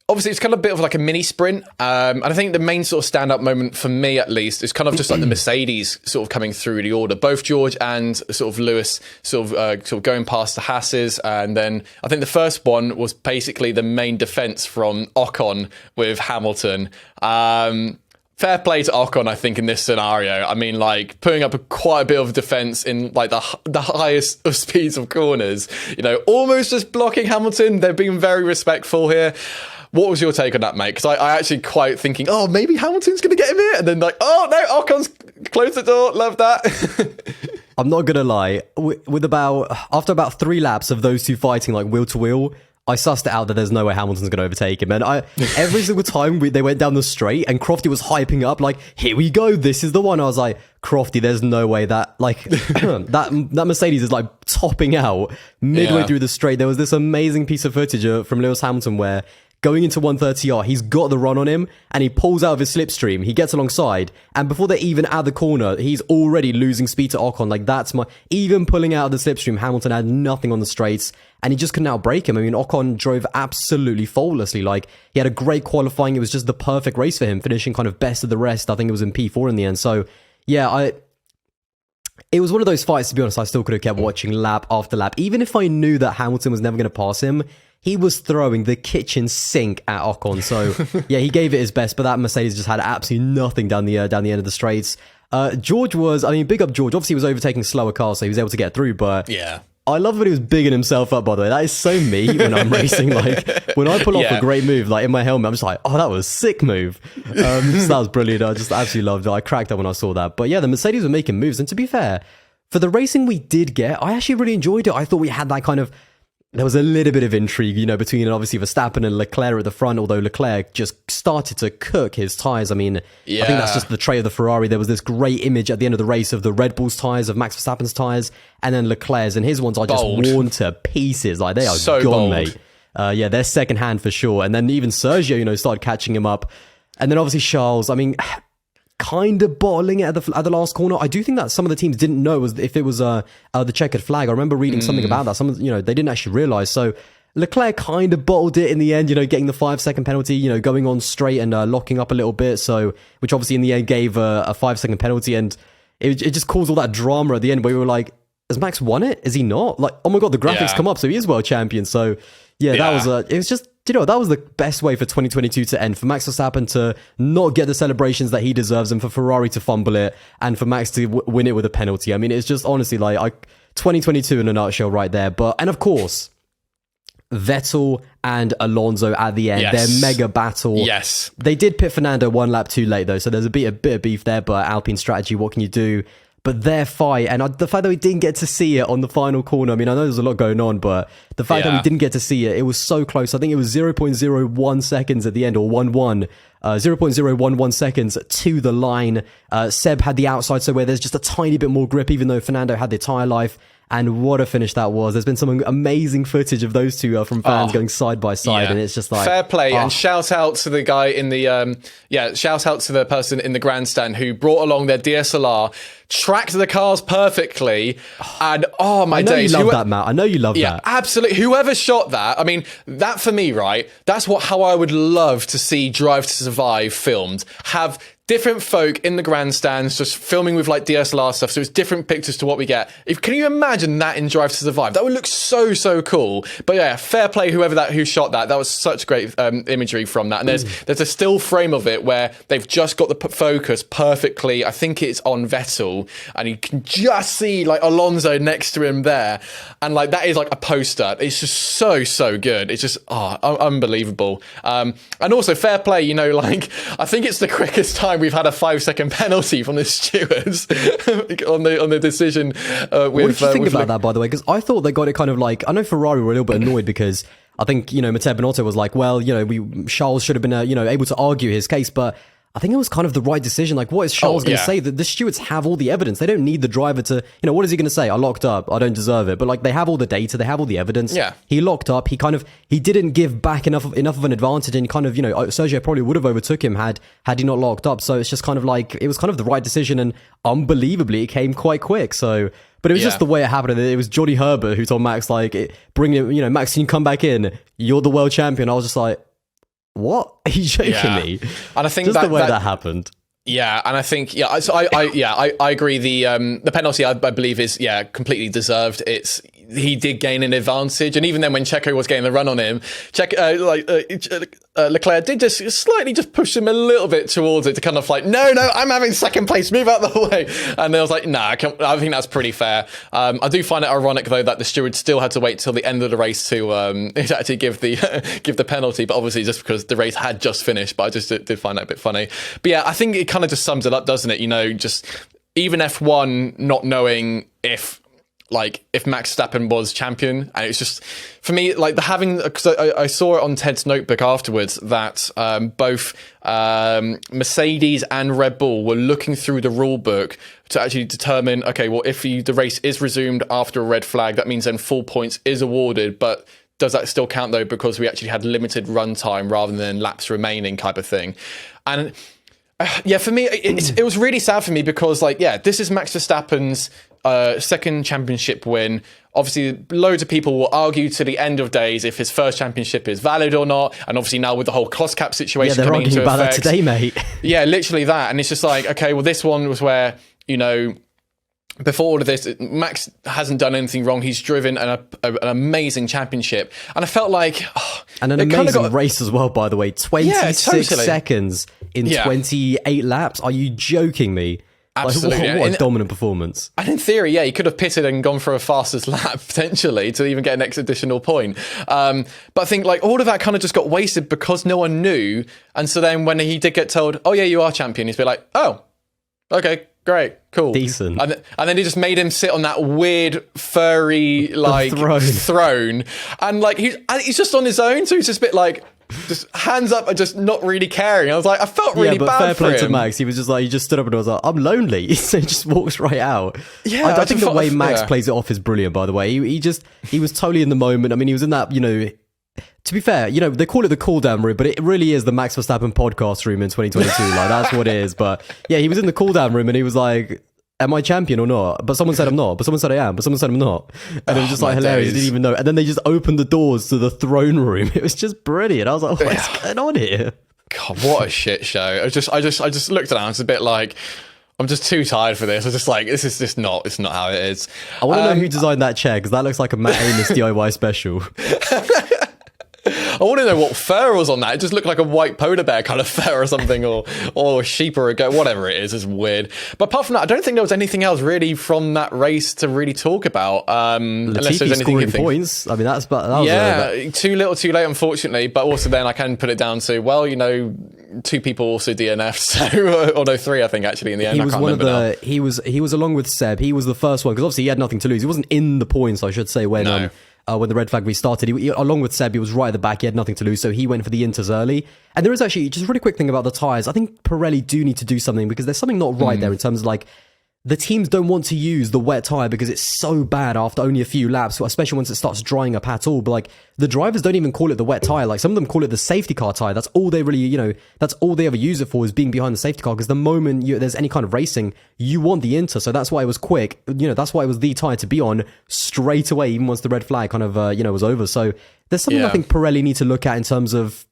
obviously, it's kind of a bit of like a mini sprint. And I think the main sort of stand-up moment for me, at least, is kind of just like the Mercedes sort of coming through the order. Both George and sort of Lewis sort of going past the Hasses. And then I think the first one was basically the main defense from Ocon with Hamilton. Fair play to Ocon, I think, in this scenario. I mean, like, putting up quite a bit of defense in, like, the highest of speeds of corners. You know, almost just blocking Hamilton. They're being very respectful here. What was your take on that, mate? Because I actually quite thinking, oh, maybe Hamilton's going to get him here. And then like, oh, no, Ocon's closed the door. Love that. I'm not going to lie. After about 3 laps of those two fighting like wheel to wheel, I sussed it out that there's no way Hamilton's going to overtake him. And every single time they went down the straight and Crofty was hyping up like, here we go, this is the one. I was like, Crofty, there's no way that, like, that Mercedes is like topping out midway through the straight. There was this amazing piece of footage from Lewis Hamilton where going into 130R, he's got the run on him and he pulls out of his slipstream. He gets alongside, and before they're even at the corner, he's already losing speed to Ocon. Like, even pulling out of the slipstream, Hamilton had nothing on the straights and he just couldn't outbrake him. I mean, Ocon drove absolutely faultlessly. Like, he had a great qualifying. It was just the perfect race for him, finishing kind of best of the rest. I think it was in P4 in the end. So, yeah, it was one of those fights, to be honest. I still could have kept watching lap after lap. Even if I knew that Hamilton was never going to pass him, he was throwing the kitchen sink at Ocon. So, yeah, he gave it his best, but that Mercedes just had absolutely nothing down the end of the straights. George big up George. Obviously, he was overtaking slower cars, so he was able to get through, but yeah. I love when he was bigging himself up, by the way. That is so me when I'm racing. Like, when I pull off a great move, like in my helmet, I'm just like, oh, that was a sick move. So that was brilliant. I just absolutely loved it. I cracked up when I saw that. But yeah, the Mercedes were making moves. And to be fair, for the racing we did get, I actually really enjoyed it. I thought we had that kind of, there was a little bit of intrigue, you know, between obviously Verstappen and Leclerc at the front, although Leclerc just started to cook his tyres. I mean, I think that's just the trait of the Ferrari. There was this great image at the end of the race of the Red Bull's tyres, of Max Verstappen's tyres, and then Leclerc's, and his ones are just worn to pieces. Like, they are so gone, bold. Mate. Yeah, they're second hand for sure. And then even Sergio, you know, started catching him up. And then obviously Charles, I mean, kind of bottling it at the last corner. I do think that some of the teams didn't know if it was the checkered flag. I remember reading something about that. Some, you know, they didn't actually realise. So Leclerc kind of bottled it in the end, you know, getting the 5-second penalty, you know, going on straight and locking up a little bit. So, which obviously in the end gave a 5-second penalty, and it just caused all that drama at the end where we were like, has Max won it? Is he not? Like, oh my god, the graphics come up, so he is world champion. So yeah, that was it was just, you know, that was the best way for 2022 to end, for Max Verstappen to not get the celebrations that he deserves, and for Ferrari to fumble it, and for Max to win it with a penalty. I mean, it's just honestly like 2022 in a nutshell right there. But, and of course, Vettel and Alonso at the end, their mega battle. Yes. They did pit Fernando 1 lap too late though, so there's a bit of beef there, but Alpine strategy, what can you do? But their fight, and the fact that we didn't get to see it on the final corner, I mean, I know there's a lot going on, but the fact that we didn't get to see it, it was so close. I think it was 0.01 seconds at the end, or 0.011 seconds to the line. Seb had the outside, so where there's just a tiny bit more grip, even though Fernando had the tyre life. And what a finish that was. There's been some amazing footage of those two from fans going side by side, and it's just like... Fair play, and shout out to the guy in the... shout out to the person in the grandstand who brought along their DSLR, tracked the cars perfectly, and my days... I know you love that, Matt. I know you love that. Yeah, absolutely. Whoever shot that, I mean, that for me, right, that's how I would love to see Drive to Survive filmed. Have different folk in the grandstands just filming with like DSLR stuff, so it's different pictures to what we get. Can you imagine that in Drive to Survive? That would look so cool. But yeah, fair play who shot that. That was such great imagery from that. And there's a still frame of it where they've just got the focus perfectly. I think it's on Vettel, and you can just see like Alonso next to him there, and like that is like a poster. It's just so good. It's just unbelievable. And also fair play, you know, like I think it's the quickest time we've had a 5-second penalty from the stewards on the decision. What did you think about that, by the way? Because I thought they got it kind of like, I know Ferrari were a little bit annoyed because I think, you know, Matteo Binotto was like, well, you know, Charles should have been, able to argue his case, but I think it was kind of the right decision. Like, what is Charles going to say? That the stewards have all the evidence. They don't need the driver to, what is he going to say? I locked up. I don't deserve it. But like, they have all the data. They have all the evidence. Yeah. He locked up. He didn't give back enough of an advantage, and kind of, Sergio probably would have overtook him had he not locked up. So it's just kind of like, it was kind of the right decision, and unbelievably, it came quite quick. So, but it was just the way it happened. It was Johnny Herbert who told Max, like, bring him, Max, can you come back in? You're the world champion. I was just like, what? Are you joking me? And I think just the way that happened. Yeah, and I think so I agree. The penalty I believe is completely deserved. He did gain an advantage, and even then when Checo was getting the run on him, Leclerc did just slightly just push him a little bit towards it to kind of like, no, I'm having second place, move out the way. And I was like, nah, I think that's pretty fair. I do find it ironic though that the steward still had to wait till the end of the race to actually give the penalty, but obviously just because the race had just finished. But I just did find that a bit funny. But yeah, I think it kind of just sums it up, doesn't it? You know, just even F1 not knowing if Max Verstappen was champion, and it's just for me like because I saw it on Ted's notebook afterwards that both Mercedes and Red Bull were looking through the rule book to actually determine, okay, well, if the race is resumed after a red flag, that means then full points is awarded, but does that still count though, because we actually had limited run time rather than laps remaining type of thing. And for me, it was really sad for me because this is Max Verstappen's second championship win. Obviously, loads of people will argue to the end of days if his first championship is valid or not. And obviously now with the whole cost cap situation they're coming into arguing about effect, that today, mate. Yeah, literally that. And it's just like, okay, well, this one was where, you know, before all of this, Max hasn't done anything wrong. He's driven an amazing championship. And I felt like... and an amazing race as well, by the way. 26 seconds in 28 laps. Are you joking me? Absolutely. What a dominant performance. And in theory, he could have pitted and gone for a fastest lap, potentially, to even get an additional point. But I think all of that kind of just got wasted because no one knew. And so then when he did get told, oh yeah, you are champion, he's been like, oh, okay, great, cool. Decent. And then he just made him sit on that weird, furry, throne. And he's just on his own, so he's just a bit just hands up and just not really caring. I was like, I felt really bad fair for play him. to Max. He was just he just stood up and was like, I'm lonely. So he just walks right out. Yeah, I think the way Max plays it off is brilliant, by the way. He was totally in the moment. I mean, he was in that, to be fair, they call it the cool down room, but it really is the Max Verstappen podcast room in 2022. That's what it is. But yeah, he was in the cool down room and he was like, am I champion or not? But someone said I'm not. But someone said I am. But someone said I'm not. And it was just hilarious. He didn't even know. And then they just opened the doors to the throne room. It was just brilliant. I was like, what's going on here? God, what a shit show. I just looked at it and I was a bit like, I'm just too tired for this. I was just like, this is just not, it's not how it is. I want to know who designed that chair, because that looks like a Matt Amos DIY special. I want to know what fur was on that. It just looked like a white polar bear kind of fur or something, or a sheep or a goat, whatever it is. It's weird. But apart from that, I don't think there was anything else really from that race to really talk about. Unless there's anything you think. Points. I mean, that was too little, too late, unfortunately. But also then I can put it down to, well, two people also DNF'd, so or no, three I think actually in the end. He was one of the. He was along with Seb. He was the first one because obviously he had nothing to lose. He wasn't in the points, I should say, when the red flag restarted. He, along with Seb, he was right at the back. He had nothing to lose, so he went for the inters early. And there is actually just a really quick thing about the tyres. I think Pirelli do need to do something because there's something not right there in terms of the teams don't want to use the wet tyre because it's so bad after only a few laps, especially once it starts drying up at all. But the drivers don't even call it the wet tyre. Some of them call it the safety car tyre. That's all they really, that's all they ever use it for, is being behind the safety car. Because the moment there's any kind of racing, you want the inter. So that's why it was quick. That's why it was the tyre to be on straight away, even once the red flag kind of, was over. So there's something I think Pirelli need to look at in terms of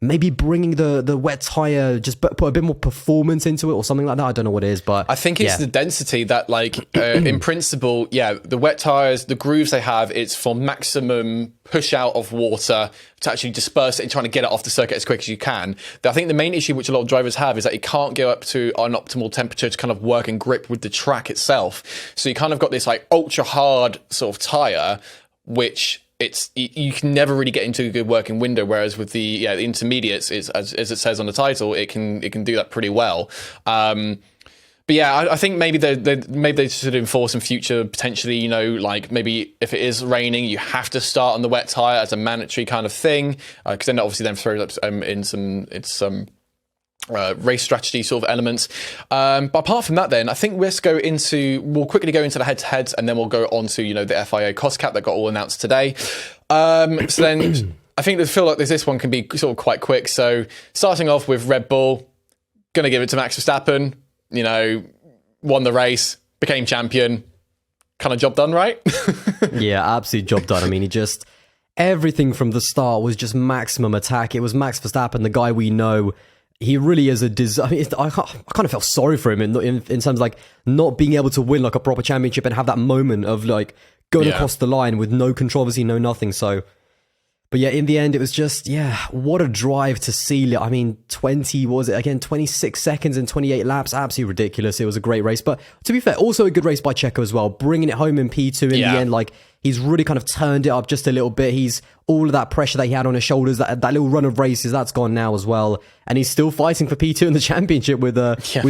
maybe bringing the wet tyre, just put a bit more performance into it or something like that. I don't know what it is, but I think it's the density that, in principle, the wet tyres, the grooves they have, it's for maximum push out of water to actually disperse it and trying to get it off the circuit as quick as you can. I think the main issue which a lot of drivers have is that it can't go up to an optimal temperature to kind of work and grip with the track itself. So you kind of got this ultra hard sort of tyre, which you can never really get into a good working window, whereas with the intermediates, as it says on the title, it can do that pretty well. But I think maybe they should enforce in future potentially, maybe if it is raining, you have to start on the wet tyre as a mandatory kind of thing, because then obviously throws up in some race strategy sort of elements. But apart from that, then I think we'll quickly go into the head-to-heads, and then we'll go on to the FIA Cost Cap that got all announced today. So then I think I feel like this one can be sort of quite quick. So starting off with Red Bull, gonna give it to Max Verstappen. Won the race, became champion. Kind of job done, right? Yeah, absolute job done. I mean, everything from the start was just maximum attack. It was Max Verstappen, the guy we know. He really is I kind of felt sorry for him in terms of like not being able to win like a proper championship and have that moment of like going across the line with no controversy, no nothing. So, but yeah, in the end, it was just, what a drive to seal it. I mean, 26 seconds and 28 laps, absolutely ridiculous. It was a great race. But to be fair, also a good race by Checo as well, bringing it home in P2 in the end. Like, he's really kind of turned it up just a little bit. He's all of that pressure that he had on his shoulders, that little run of races, that's gone now as well. And he's still fighting for P2 in the championship with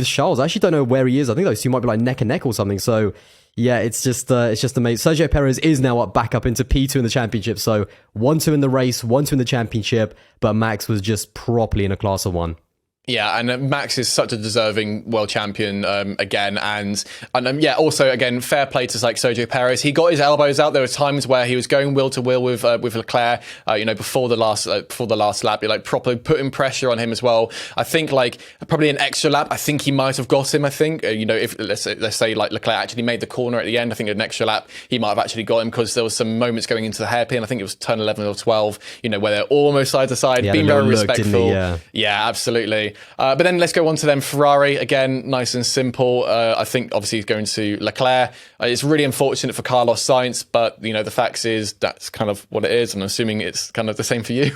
Charles. I actually don't know where he is. I think those two might be like neck and neck or something. So, yeah, it's just amazing. Sergio Perez is now back up into P2 in the championship. So 1-2 in the race, 1-2 in the championship, but Max was just properly in a class of one. Yeah, and Max is such a deserving world champion again, and also again, fair play to like Sergio Perez. He got his elbows out. There were times where he was going wheel to wheel with Leclerc, before the last lap, like properly putting pressure on him as well. I think like probably an extra lap, I think he might have got him. I think if let's say like Leclerc actually made the corner at the end, I think an extra lap he might have actually got him, because there was some moments going into the hairpin. I think it was turn 11 or 12, where they're almost side to side, being very respectful. Yeah, absolutely. But then let's go on to them Ferrari again, nice and simple. I think obviously he's going to Leclerc. It's really unfortunate for Carlos Sainz, but the fact is that's kind of what it is. I'm assuming it's kind of the same for you.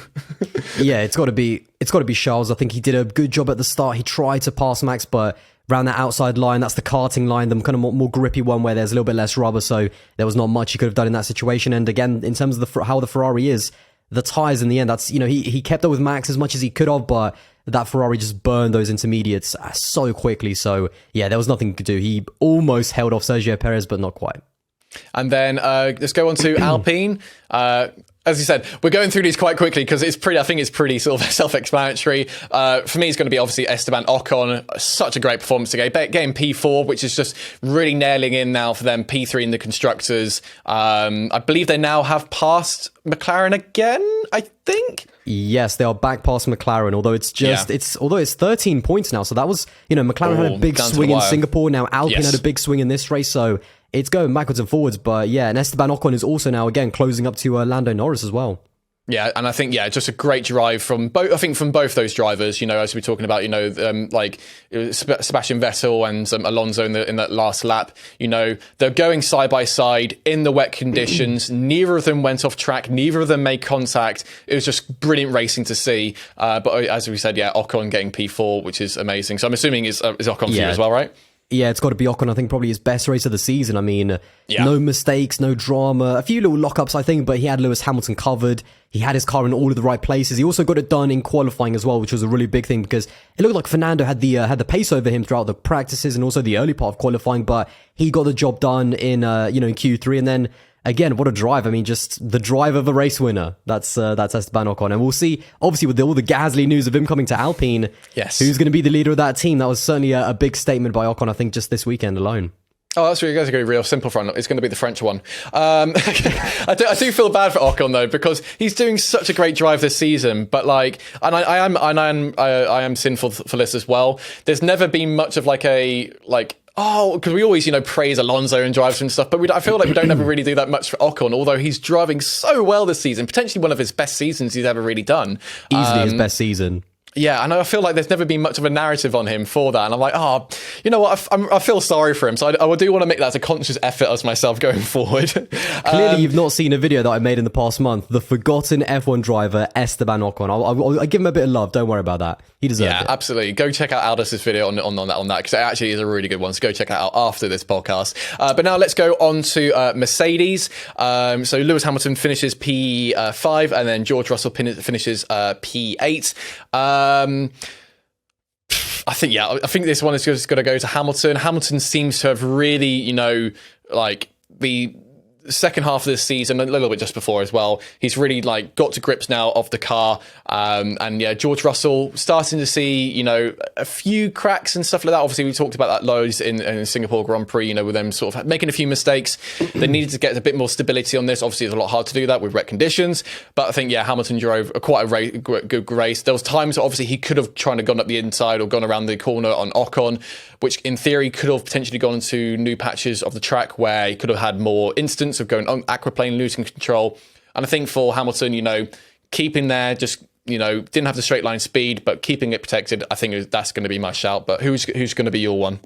Yeah, it's got to be Charles. I think he did a good job at the start. He tried to pass Max, but around that outside line, that's the karting line, the kind of more grippy one where there's a little bit less rubber. So there was not much he could have done in that situation. And again, in terms of how the Ferrari is, the tyres in the end, that's he kept up with Max as much as he could have, but that Ferrari just burned those intermediates so quickly. So yeah, there was nothing to do. He almost held off Sergio Perez, but not quite. And then let's go on to Alpine. As you said, we're going through these quite quickly because I think it's pretty sort of self-explanatory. For me, it's going to be obviously Esteban Ocon. Such a great performance today. Getting P4, which is just really nailing in now for them. P3 in the Constructors. I believe they now have passed McLaren again, I think. Yes, they are back past McLaren, although it's 13 points now. So that was, McLaren had a big swing in Singapore. Now Alpine had a big swing in this race. So it's going backwards and forwards. But yeah, and Esteban Ocon is also now again closing up to Lando Norris as well. Yeah, and I think just a great drive from both. I think from both those drivers. As we're talking about, like Sebastian Vettel and Alonso in that last lap. They're going side by side in the wet conditions. Neither of them went off track. Neither of them made contact. It was just brilliant racing to see. But as we said, Ocon getting P4, which is amazing. So I'm assuming is Ocon for you as well, right? Yeah, it's got to be Ocon. I think probably his best race of the season. I mean, no mistakes, no drama. A few little lockups, I think, but he had Lewis Hamilton covered. He had his car in all of the right places. He also got it done in qualifying as well, which was a really big thing because it looked like Fernando had the pace over him throughout the practices and also the early part of qualifying, but he got the job done in Q3. And then again, what a drive. I mean, just the drive of a race winner. That's Esteban Ocon. And we'll see, obviously, with all the Gasly news of him coming to Alpine, who's going to be the leader of that team. That was certainly a big statement by Ocon, I think, just this weekend alone. Oh, that's really going to be real simple front. It's going to be the French one. I do feel bad for Ocon though, because he's doing such a great drive this season. But like, and I am sinful for this as well. There's never been much of because we always, praise Alonso and drives and stuff, but I feel like we don't ever really do that much for Ocon, although he's driving so well this season, potentially one of his best seasons he's ever really done. Easily his best season. Yeah, and I feel like there's never been much of a narrative on him for that. And I'm like, you know what? I feel sorry for him. So I do want to make that as a conscious effort as myself going forward. Clearly, you've not seen a video that I made in the past month. The forgotten F1 driver, Esteban Ocon. I'll give him a bit of love. Don't worry about that. He deserves it. Yeah, absolutely. Go check out Aldous' video on that, because it actually is a really good one. So go check that out after this podcast. But now let's go on to Mercedes. So Lewis Hamilton finishes P5 and then George Russell finishes P8. I think this one is just going to go to Hamilton. Hamilton seems to have really, the second half of this season, a little bit just before as well, he's really got to grips now of the car. George Russell starting to see, a few cracks and stuff like that. Obviously, we talked about that loads in Singapore Grand Prix, with them sort of making a few mistakes. They needed to get a bit more stability on this. Obviously, it's a lot hard to do that with wet conditions. But I think, Hamilton drove quite a good race. There was times, obviously, he could have tried to gone up the inside or gone around the corner on Ocon, which in theory could have potentially gone into new patches of the track where he could have had more instance of going on aquaplane, losing control. And I think for Hamilton, you know, keeping there, just, you know, didn't have the straight line speed, but keeping it protected, I think that's going to be my shout. But who's going to be your one?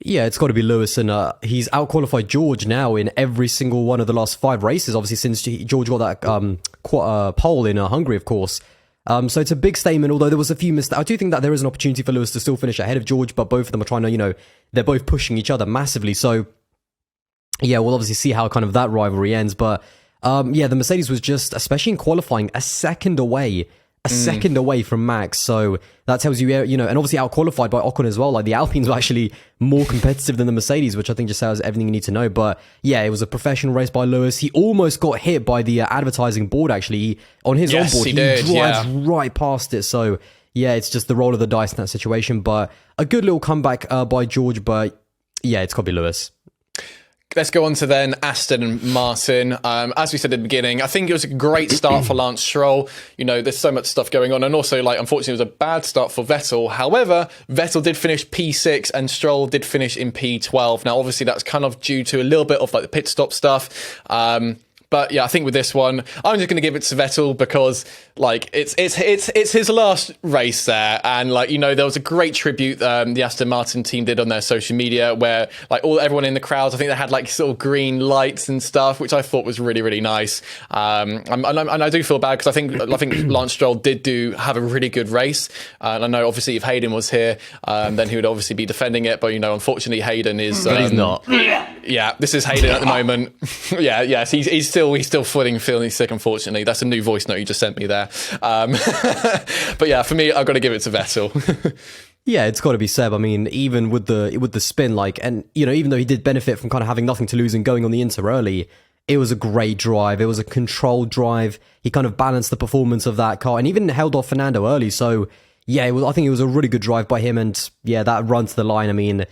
Yeah, it's got to be Lewis, and he's outqualified George now in every single one of the last 5 races, obviously, since George got that pole in Hungary, of course. So it's a big statement, although there was a few mistakes. I do think that there is an opportunity for Lewis to still finish ahead of George, but both of them are trying to, you know, they're both pushing each other massively. So, yeah, we'll obviously see how kind of that rivalry ends. But, yeah, the Mercedes was just, especially in qualifying, a second away from Max. So that tells you, you know, and obviously out-qualified by Ocon as well. Like, the Alpines were actually more competitive than the Mercedes, which I think just says everything you need to know. But yeah, it was a professional race by Lewis. He almost got hit by the advertising board, actually. On his onboard, he drives right past it. So yeah, it's just the roll of the dice in that situation. But a good little comeback by George. But yeah, it's got to be Lewis. Let's go on to then Aston Martin. As we said at the beginning, I think it was a great start for Lance Stroll. You know, there's so much stuff going on. And also, like, unfortunately, it was a bad start for Vettel. However, Vettel did finish P6 and Stroll did finish in P12. Now, obviously, that's kind of due to a little bit of, like, the pit stop stuff. But yeah, I think with this one, I'm just going to give it to Vettel because, like, it's his last race there, and, like, you know, there was a great tribute the Aston Martin team did on their social media where, like, everyone in the crowds, I think they had, like, sort of green lights and stuff, which I thought was really, really nice. And I do feel bad because I think Lance Stroll did have a really good race, and I know obviously if Hayden was here, then he would obviously be defending it, but, you know, unfortunately Hayden is. But he's not. Yeah, this is Hayden at the moment. Yes, he's still feeling sick, unfortunately. That's a new voice note you just sent me there. But yeah, for me, I've got to give it to Vettel. Yeah, it's got to be Seb. I mean, even with the spin, like, and, you know, even though he did benefit from kind of having nothing to lose and going on the Inter early, it was a great drive. It was a controlled drive. He kind of balanced the performance of that car and even held off Fernando early. So yeah, I think it was a really good drive by him. And yeah, that run to the line, I mean,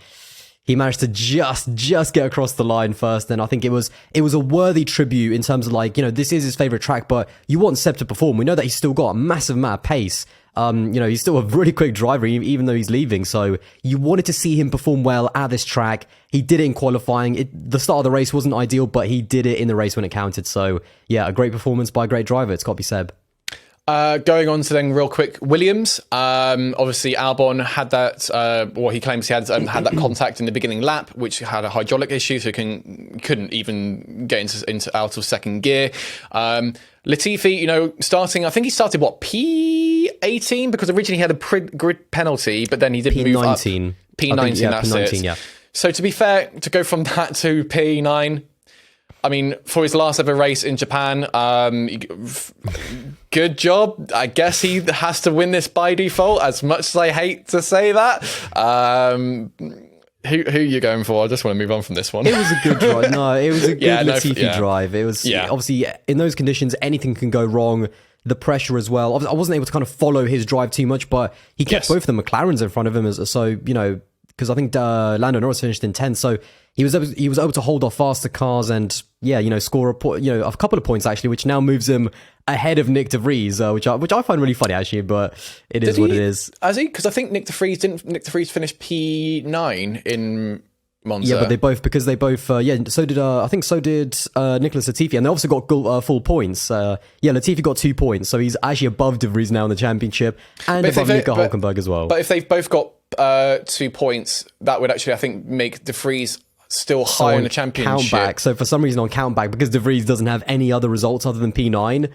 he managed to just get across the line first, and I think it was a worthy tribute in terms of, like, you know, this is his favourite track, but you want Seb to perform. We know that he's still got a massive amount of pace. You know, he's still a really quick driver, even though he's leaving. So you wanted to see him perform well at this track. He did it in qualifying. The start of the race wasn't ideal, but he did it in the race when it counted. So yeah, a great performance by a great driver. It's got to be Seb. Going on to then real quick, Williams. Obviously, Albon had that. He claims he had that contact in the beginning lap, which had a hydraulic issue, so he couldn't even get into out of second gear. Latifi, you know, I think he started P18 because originally he had a grid penalty, but then he did move up. P19. That's P19, it. Yeah. So to be fair, to go from that to P9. I mean, for his last ever race in Japan, good job. I guess he has to win this by default, as much as I hate to say that. Who are you going for? I just want to move on from this one. It was a good drive. No, it was a good Latifi drive. It was obviously in those conditions, anything can go wrong. The pressure as well. I wasn't able to kind of follow his drive too much, but he kept both of the McLarens in front of him. So, you know, because I think Lando Norris finished in 10th, so he was able to hold off faster cars and score a couple of points actually, which now moves him ahead of Nick de Vries, which I find really funny actually, but it is what it is. Has he? Because I think Nick de Vries finish P9 in Monza. Yeah, but they both so did Nicholas Latifi, and they also got full points. Latifi got 2 points, so he's actually above de Vries now in the championship and above Nico Hülkenberg as well. But if they've both got 2 points, that would actually, I think, make de Vries still high in the championship. Countback. So for some reason on countback, because de Vries doesn't have any other results other than P9,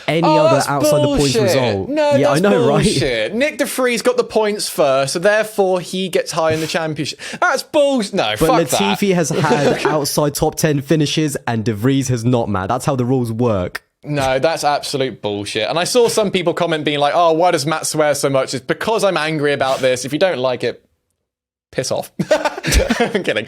other outside the points result. No, yeah, that's bullshit. Right? Nick de Vries got the points first, so therefore he gets high in the championship. That's bullshit. No, fuck that. But Latifi has had outside top 10 finishes and de Vries has not, man. That's how the rules work. No, that's absolute bullshit. And I saw some people comment being like, oh, why does Matt swear so much? It's because I'm angry about this. If you don't like it, piss off. I'm kidding.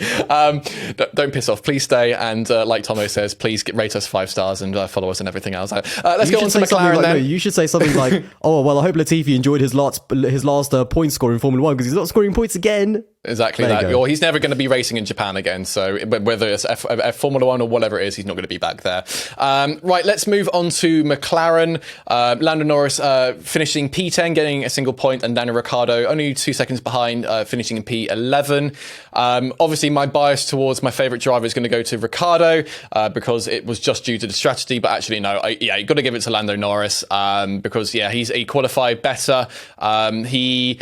Don't piss off. Please stay. And like Tomo says, please rate us 5 stars and follow us and everything else. Let's go on to McLaren then. You should say something like, oh, well, I hope Latifi enjoyed his last point score in Formula 1 because he's not scoring points again. Exactly that. Or he's never going to be racing in Japan again. So whether it's Formula 1 or whatever it is, he's not going to be back there. Right, let's move on to McLaren. Lando Norris finishing P10, getting a single point, and Daniel Ricciardo only 2 seconds behind, finishing in P11. Obviously, my bias towards my favourite driver is going to go to Ricciardo because it was just due to the strategy. But actually, no, you've got to give it to Lando Norris because, he qualified better. He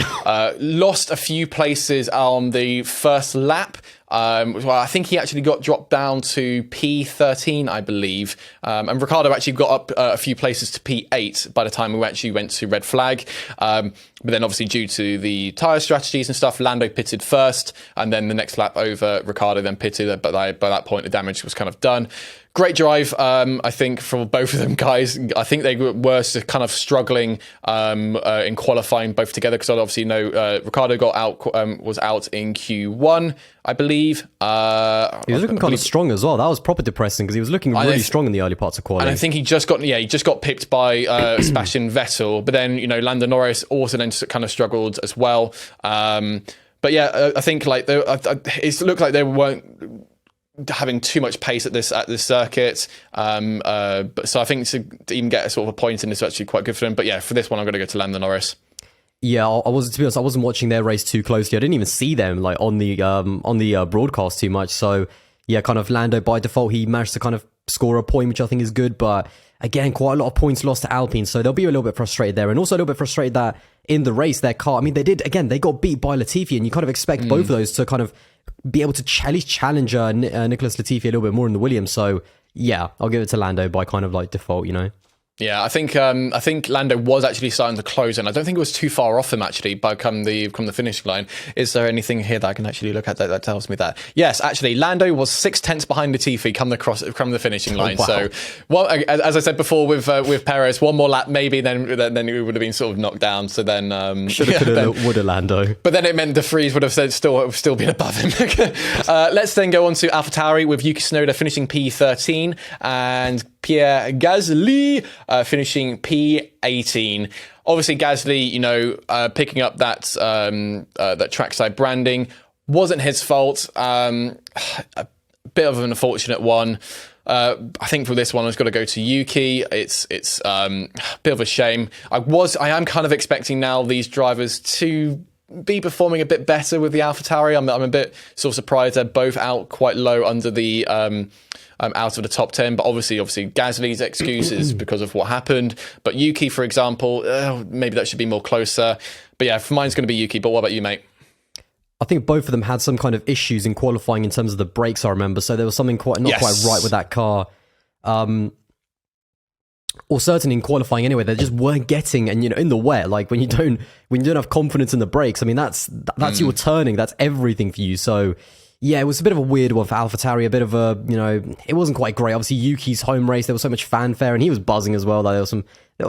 lost a few places on the first lap. Well, I think he actually got dropped down to P13, I believe. And Ricciardo actually got up a few places to P8 by the time we actually went to red flag. But then obviously due to the tyre strategies and stuff, Lando pitted first. And then the next lap over, Ricciardo then pitted. But by that point, the damage was kind of done. Great drive, I think, for both of them guys. I think they were kind of struggling in qualifying both together because obviously, Ricciardo was out in Q1, I believe. He was looking kind of strong as well. That was proper depressing because he was looking really strong in the early parts of qualifying. And I think he just got pipped by Sebastian Vettel. But then, Lando Norris also then kind of struggled as well. But yeah, I think it looked like they weren't having too much pace at this circuit, but so I think to even get a sort of a point in is actually quite good for them. But yeah, for this one, I'm going to go to Lando Norris. Yeah, to be honest, I wasn't watching their race too closely. I didn't even see them on the broadcast too much. So yeah, kind of Lando by default, he managed to kind of score a point, which I think is good. But again, quite a lot of points lost to Alpine, so they'll be a little bit frustrated there, and also a little bit frustrated that in the race their car. I mean, they got beat by Latifi, and you kind of expect both of those to kind of be able to at least challenge Nicholas Latifi a little bit more in the Williams. So yeah, I'll give it to Lando by kind of default, Yeah, I think Lando was actually starting to close in. I don't think it was too far off him actually by come the finishing line. Is there anything here that I can actually look at that tells me that? Yes, actually, Lando was 6/10 behind Latifi come the finishing line. Wow. So, well, as I said before with Perez, one more lap maybe, then it would have been sort of knocked down. So then shoulda, coulda, woulda Lando. But then it meant De Vries would have still been above him. Let's then go on to AlphaTauri with Yuki Tsunoda finishing P13 and Pierre Gasly finishing P18. Obviously, Gasly, picking up that trackside branding wasn't his fault. A bit of an unfortunate one. I think for this one, I've got to go to Yuki. It's a bit of a shame. I am kind of expecting now these drivers to be performing a bit better with the AlphaTauri. I'm a bit sort of surprised they're both out quite low under the out of the top 10, but obviously Gasly's excuse is because of what happened. But Yuki, for example, maybe that should be more closer. But yeah, mine's going to be Yuki. But what about you, mate? I think both of them had some kind of issues in qualifying in terms of the brakes, I remember. So there was something quite right with that car. Or certainly in qualifying anyway, they just weren't getting, and in the wet, like when you don't have confidence in the brakes, I mean that's your turning, that's everything for you. So yeah, it was a bit of a weird one for AlphaTauri, a bit of a, it wasn't quite great. Obviously Yuki's home race, there was so much fanfare and he was buzzing as well. There were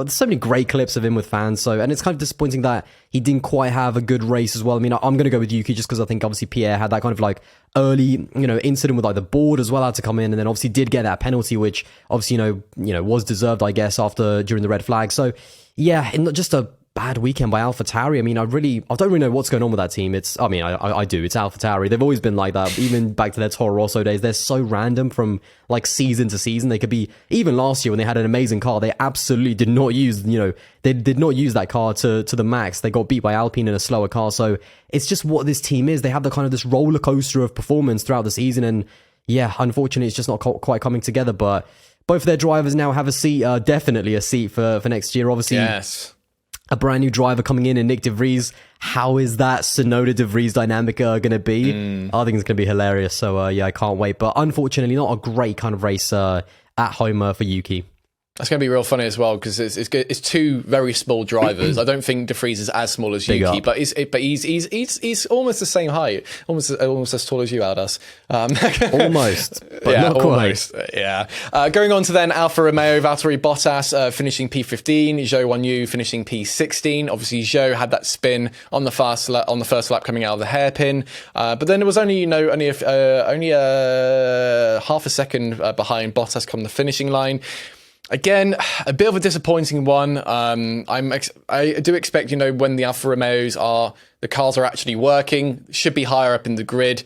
so many great clips of him with fans. So, and it's kind of disappointing that he didn't quite have a good race as well. I mean, I'm going to go with Yuki just because I think obviously Pierre had that kind of early, incident with the board as well, had to come in, and then obviously did get that penalty, which obviously, was deserved, I guess, during the red flag. So yeah, just a bad weekend by AlphaTauri. I mean, I don't really know what's going on with that team. I do. It's AlphaTauri. They've always been like that. Even back to their Toro Rosso days, they're so random from season to season. They could be, even last year when they had an amazing car, they absolutely did not use, they did not use that car to the max. They got beat by Alpine in a slower car. So it's just what this team is. They have the kind of this roller coaster of performance throughout the season. And yeah, unfortunately, it's just not quite coming together. But both of their drivers now have a seat, definitely a seat for next year. Obviously, yes. A brand new driver coming in Nick De Vries. How is that Tsunoda De Vries dynamic going to be? I think it's going to be hilarious. So yeah, I can't wait. But unfortunately, not a great kind of race at home for Yuki. That's going to be real funny as well because it's two very small drivers. I don't think De Vries is as small as Yuki, but he's almost the same height, almost as tall as you, Aldas. Almost, but yeah, not quite. Almost, yeah. Going on to then Alfa Romeo, Valtteri Bottas finishing P15, Zhou Guanyu finishing P16. Obviously, Zhou had that spin on the first lap coming out of the hairpin, but then it was only a half a second behind Bottas come the finishing line. Again, a bit of a disappointing one. I do expect, when the Alfa Romeos the cars are actually working, should be higher up in the grid.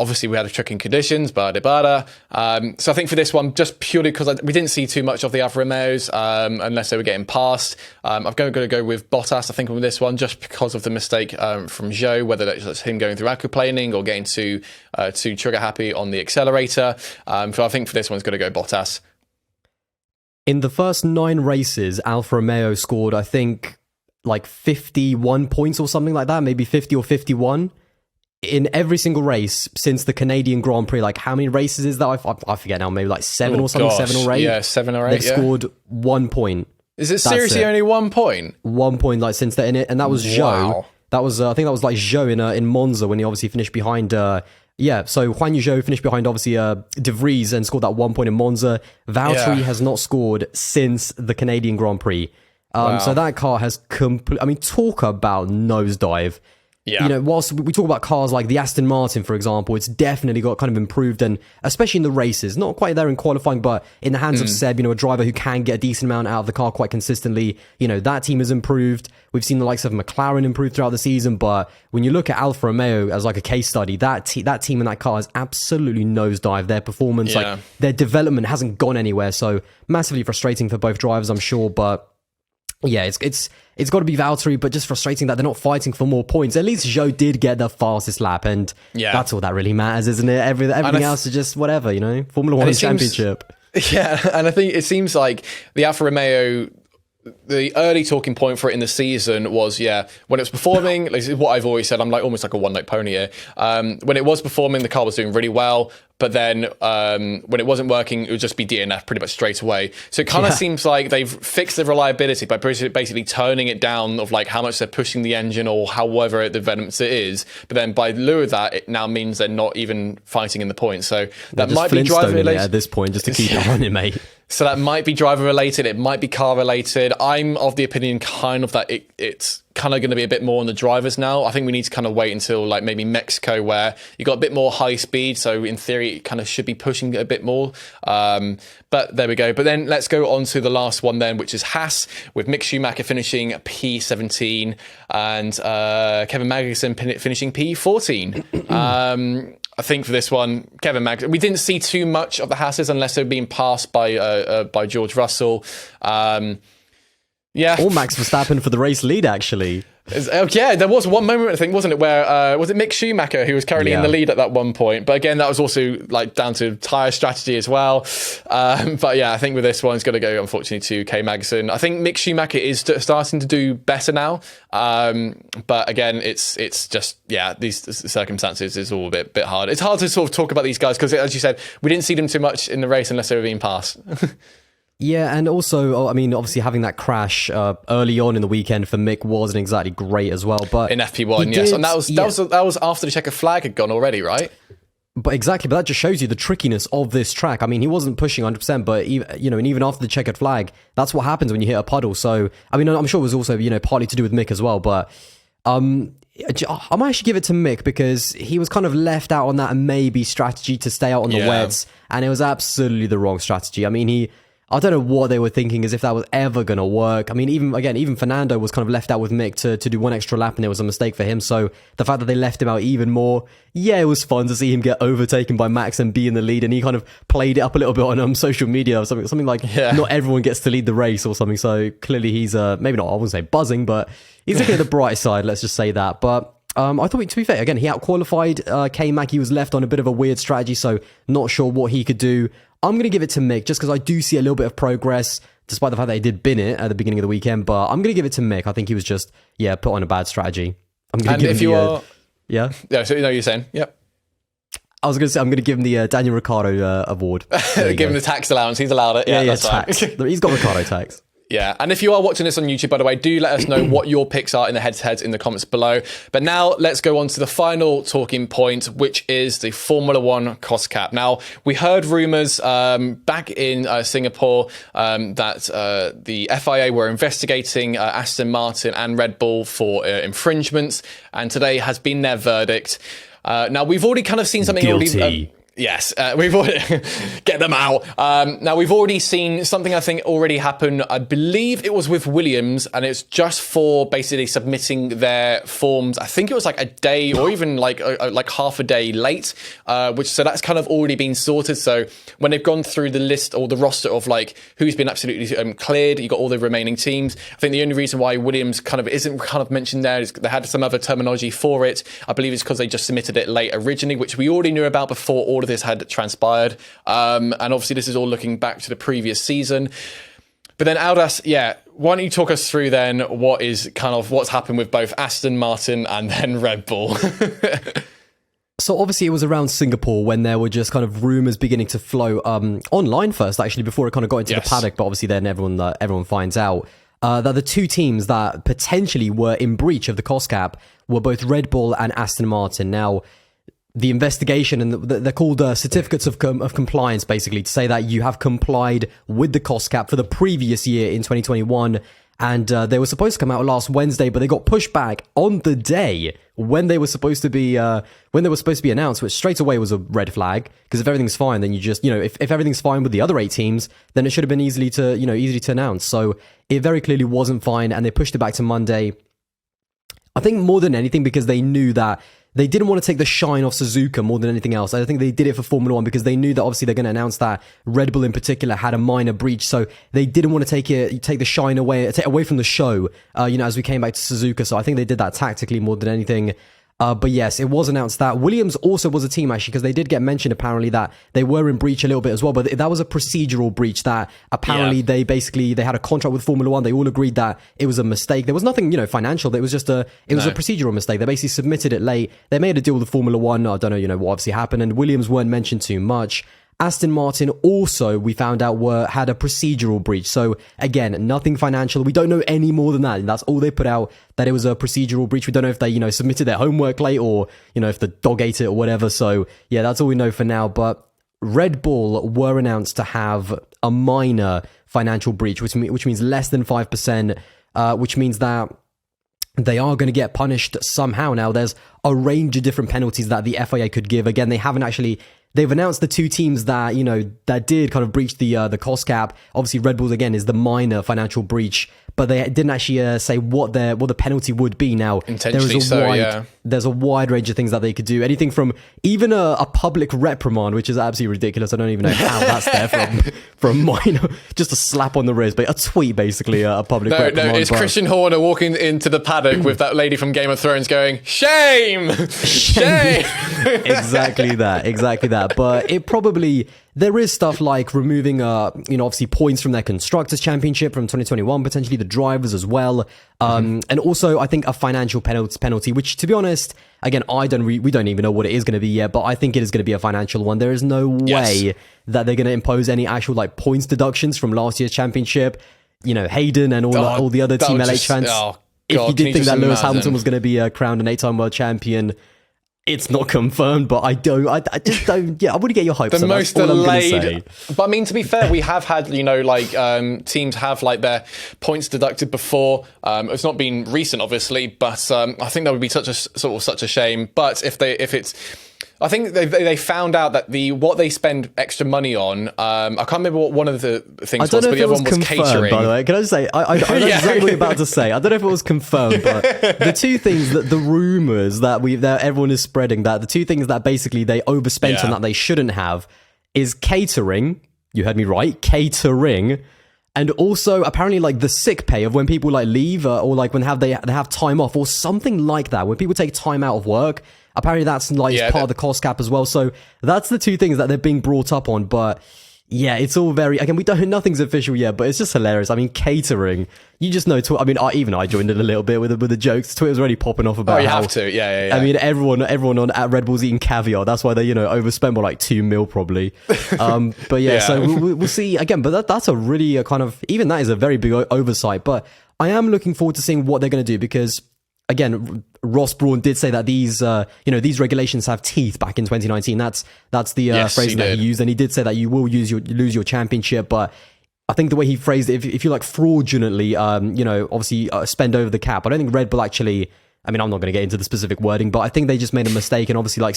Obviously, we had tricking conditions, bada. So I think for this one, just purely because we didn't see too much of the Alfa Romeos unless they were getting past, I'm going to go with Bottas, I think, with this one, just because of the mistake from Zhou, whether that's him going through aquaplaning or getting too trigger happy on the accelerator. So I think for this one, it's going to go Bottas. In the first 9 races, Alfa Romeo scored, I think, like 51 points or something like that, maybe 50 or 51. In every single race since the Canadian Grand Prix. Like, how many races is that? I forget now, maybe like 7 or something, gosh. 7 or 8. Yeah, 7 or 8. They've scored 1 point. Is it seriously only 1 point? 1 point, like, since they're in it, and that was Zhou. That was, I think that was like Zhou in Monza when he obviously finished behind. So Guan Yu Zhou finished behind obviously De Vries and scored that 1 point in Monza. Valtteri has not scored since the Canadian Grand Prix. So that car has talk about nosedive. Yeah. You know, whilst we talk about cars like the Aston Martin, for example, it's definitely got kind of improved, and especially in the races, not quite there in qualifying, but in the hands of Seb, you know, a driver who can get a decent amount out of the car quite consistently. You know, that team has improved. We've seen the likes of McLaren improve throughout the season, but when you look at Alfa Romeo as like a case study, that team and that car has absolutely nosedived. Their performance, like their development hasn't gone anywhere. So massively frustrating for both drivers, I'm sure, but yeah, it's got to be Valtteri, but just frustrating that they're not fighting for more points. At least Zhou did get the fastest lap, and that's all that really matters, isn't it? Everything else is just whatever, you know? Formula 1 championship. And I think it seems like the Alfa Romeo, the early talking point for it in the season was, when it was performing, like, this is what I've always said, I'm like almost like a one-note pony here. When it was performing, the car was doing really well. But then when it wasn't working, it would just be DNF pretty much straight away. So it kind of seems like they've fixed the reliability by basically turning it down of like how much they're pushing the engine or however the developments it is. But then by lieu of that, it now means they're not even fighting in the points. So that might be driver related at this point, just to keep it running, mate. So that might be driver related. It might be car related. I'm of the opinion kind of that it's kind of going to be a bit more on the drivers now. I think we need to kind of wait until like maybe Mexico, where you got a bit more high speed. So in theory, it kind of should be pushing a bit more. But there we go. But then let's go on to the last one then, which is Haas, with Mick Schumacher finishing P17 and Kevin Magnussen finishing P14. I think for this one, Kevin Magnussen, we didn't see too much of the Haas's unless they were being passed by George Russell. Or Max Verstappen for the race lead, actually. There was one moment, I think, wasn't it, where was it Mick Schumacher who was currently in the lead at that one point? But again, that was also like down to tyre strategy as well. But yeah, I think with this one, it's going to go, unfortunately, to K Magnussen. I think Mick Schumacher is starting to do better now. But again, it's just, these circumstances is all a bit hard. It's hard to sort of talk about these guys because, as you said, we didn't see them too much in the race unless they were being passed. Yeah, and also, I mean, obviously having that crash early on in the weekend for Mick wasn't exactly great as well. But in FP1, yes, and that was after the checker flag had gone already, right? But exactly, but that just shows you the trickiness of this track. I mean, he wasn't pushing 100%, but even after the checkered flag, that's what happens when you hit a puddle. So, I mean, I'm sure it was also partly to do with Mick as well. But I might actually give it to Mick because he was kind of left out on that maybe strategy to stay out on the wets, and it was absolutely the wrong strategy. I mean, I don't know what they were thinking, as if that was ever going to work. I mean, even Fernando was kind of left out with Mick to do one extra lap, and it was a mistake for him. So the fact that they left him out even more, it was fun to see him get overtaken by Max and be in the lead. And he kind of played it up a little bit on social media or something like not everyone gets to lead the race or something. So clearly he's maybe not, I wouldn't say buzzing, but he's looking at the bright side. Let's just say that. But I thought, to be fair, again, he outqualified K-Mac. He was left on a bit of a weird strategy, so not sure what he could do. I'm going to give it to Mick just because I do see a little bit of progress, despite the fact that he did bin it at the beginning of the weekend. But I'm going to give it to Mick. I think he was just, put on a bad strategy. I'm going to give him Yeah, so you're saying, yep. I was going to say, I'm going to give him the Daniel Ricciardo award. Give him the tax allowance. He's allowed it. Yeah, that's tax. Right. He's got Ricciardo tax. Yeah, and if you are watching this on YouTube, by the way, do let us know what your picks are in the head-to-heads in the comments below. But now let's go on to the final talking point, which is the Formula 1 cost cap. Now, we heard rumours back in Singapore that the FIA were investigating Aston Martin and Red Bull for infringements, and today has been their verdict. Now, we've already kind of seen something Guilty. Yes, we've already get them out. Now we've already seen something I think already happened. I believe it was with Williams, and it's just for basically submitting their forms. I think it was like a day or even like half a day late, so that's kind of already been sorted. So when they've gone through the list or the roster of like who's been absolutely cleared, you got all the remaining teams. I think the only reason why Williams kind of isn't kind of mentioned there is they had some other terminology for it. I believe it's because they just submitted it late originally, which we already knew about before all of this had transpired. And obviously this is all looking back to the previous season. But then Aldas, why don't you talk us through then what's happened with both Aston Martin and then Red Bull? So obviously it was around Singapore when there were just kind of rumours beginning to flow online first, actually, before it kind of got into the paddock. But obviously then everyone finds out that the two teams that potentially were in breach of the cost cap were both Red Bull and Aston Martin. Now, the investigation, and they're called certificates of compliance, basically, to say that you have complied with the cost cap for the previous year in 2021. And they were supposed to come out last Wednesday, but they got pushed back on the day when they were supposed to be announced, which straight away was a red flag. Because if everything's fine, then you just, if everything's fine with the other 8 teams, then it should have been easy to announce. So it very clearly wasn't fine, and they pushed it back to Monday. I think more than anything because they knew that they didn't want to take the shine off Suzuka more than anything else. I think they did it for Formula 1 because they knew that obviously they're going to announce that Red Bull in particular had a minor breach. So they didn't want to take the shine away from the show, as we came back to Suzuka. So I think they did that tactically more than anything. But yes, it was announced that Williams also was a team, actually, because they did get mentioned apparently that they were in breach a little bit as well. But that was a procedural breach that apparently they had a contract with Formula 1. They all agreed that it was a mistake. There was nothing, financial. It was just a procedural mistake. They basically submitted it late. They made a deal with Formula 1. I don't know, what obviously happened. And Williams weren't mentioned too much. Aston Martin also, we found out, had a procedural breach. So again, nothing financial. We don't know any more than that. And that's all they put out, that it was a procedural breach. We don't know if they, submitted their homework late or, if the dog ate it or whatever. So yeah, that's all we know for now. But Red Bull were announced to have a minor financial breach, which means less than 5%, which means that they are going to get punished somehow. Now, there's a range of different penalties that the FIA could give. Again, they've announced the two teams that, that did kind of breach the cost cap. Obviously, Red Bull, again, is the minor financial breach, but they didn't actually say what the penalty would be. Now, there's a wide range of things that they could do. Anything from even a public reprimand, which is absolutely ridiculous. I don't even know how that's there from minor, just a slap on the wrist, but a tweet, basically, a public reprimand. No, it's Christian Horner walking into the paddock with that lady from Game of Thrones going, "Shame! Shame!" Exactly that. But there is stuff like removing, obviously points from their Constructors' Championship from 2021, potentially the drivers as well. And also, I think a financial penalty, which, to be honest, again, we don't even know what it is going to be yet, but I think it is going to be a financial one. There is no way that they're going to impose any actual points deductions from last year's championship. Hayden and all the other Team LH fans. If you did think that Lewis Hamilton was going to be crowned an 8-time world champion, it's not confirmed, but I just don't. Yeah, I wouldn't get your hopes. The most delayed. But I mean, to be fair, we have had, teams have their points deducted before. It's not been recent, obviously, but I think that would be such a shame. But I think they found out that what they spend extra money on. I can't remember what one of the things was, but the other one was catering. By the way, can I just say I know exactly what you're about to say. I don't know if it was confirmed, but the two things that the rumors that everyone is spreading, that the two things that basically they overspent on that they shouldn't have is catering. You heard me right, catering. And also, apparently, the sick pay of when people leave or when they have time off or something like that. When people take time out of work, apparently that's part of the cost cap as well. So that's the two things that they're being brought up on. But yeah, it's all very, again, nothing's official yet, but it's just hilarious. I mean, catering, you just know, even I joined in a little bit with the jokes. Twitter's already popping off about how... have to, yeah. I mean, everyone at Red Bull's eating caviar. That's why they, overspend by $2 million probably. But yeah, so we'll see again, but that's a really even that is a very big oversight. But I am looking forward to seeing what they're going to do because, again, Ross Brawn did say that these regulations have teeth back in 2019. That's the phrase that he used, and he did say that you will lose your championship. But I think the way he phrased it, if you fraudulently, obviously spend over the cap, I don't think Red Bull actually I mean, I'm not going to get into the specific wording, but I think they just made a mistake. And obviously, like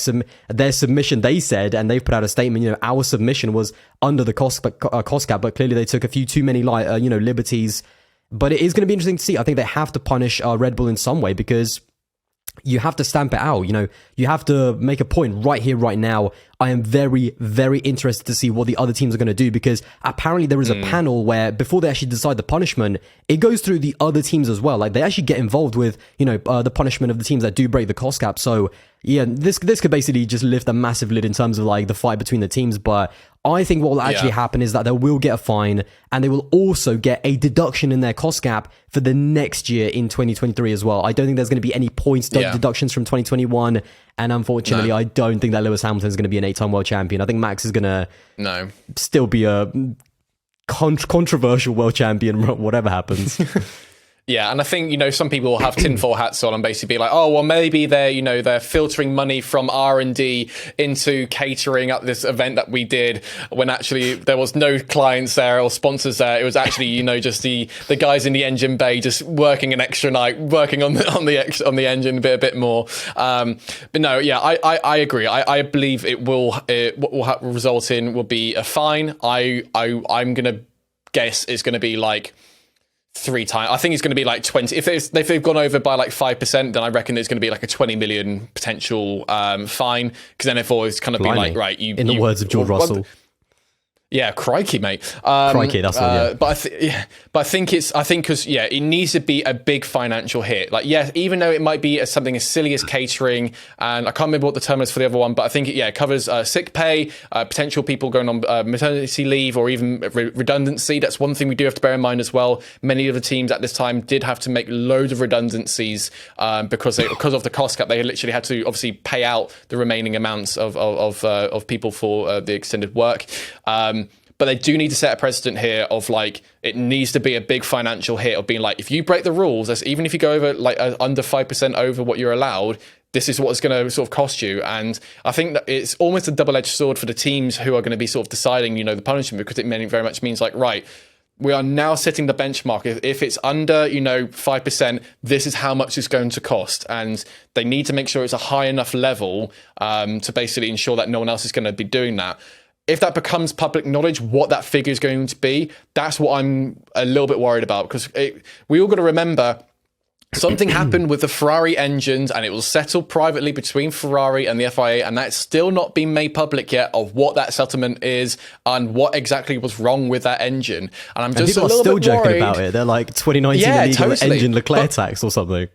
their submission, they said, and they've put out a statement, you know, our submission was under the cost cap, but clearly they took a few too many, liberties. But it is going to be interesting to see. I think they have to punish Red Bull in some way, because you have to stamp it out. You know, you have to make a point right here, right now. I am very, very interested to see what the other teams are going to do, because apparently there is a panel where before they actually decide the punishment, it goes through the other teams as well. Like, they actually get involved with, the punishment of the teams that do break the cost cap. So yeah, this could basically just lift a massive lid in terms of like the fight between the teams. But I think what will actually happen is that they will get a fine, and they will also get a deduction in their cost cap for the next year in 2023 as well. I don't think there's going to be any points deductions from 2021. And unfortunately, I don't think that Lewis Hamilton is going to be an 8-time world champion. I think Max is going to still be a controversial world champion, whatever happens. Yeah, and I think, some people will have tinfoil hats on and basically be like, oh, well, maybe they're filtering money from R&D into catering at this event that we did, when actually there was no clients there or sponsors there. It was actually, just the guys in the engine bay just working an extra night, working on the engine a bit more. But no, yeah, I agree. I believe what will result in will be a fine. I'm going to guess it's going to be like 3 times. I think it's going to be like 20. If they've gone over by like 5%, then I reckon it's going to be like a 20 million potential fine. Because then if always kind of be like, right, in the words of George Russell. Yeah, crikey, mate. Crikey, that's what. Yeah. But I think because it needs to be a big financial hit. Like, even though it might be something as silly as catering, and I can't remember what the term is for the other one, but I think it covers sick pay, potential people going on maternity leave, or even redundancy. That's one thing we do have to bear in mind as well. Many of the teams at this time did have to make loads of redundancies because of the cost cap. They literally had to obviously pay out the remaining amounts of people for the extended work. But they do need to set a precedent here of like, it needs to be a big financial hit of being like, if you break the rules, even if you go over like under 5% over what you're allowed, this is what it's going to sort of cost you. And I think that it's almost a double-edged sword for the teams who are going to be sort of deciding, the punishment, because it very much means like, right, we are now setting the benchmark. If it's under, 5%, this is how much it's going to cost. And they need to make sure it's a high enough level to basically ensure that no one else is going to be doing that. If that becomes public knowledge, what that figure is going to be, that's what I'm a little bit worried about, because we all got to remember something happened with the Ferrari engines, and it was settled privately between Ferrari and the FIA, and that's still not been made public yet of what that settlement is and what exactly was wrong with that engine. And I'm just people a little are still bit joking worried about it. They're like 2019 illegal engine Leclerc tax or something.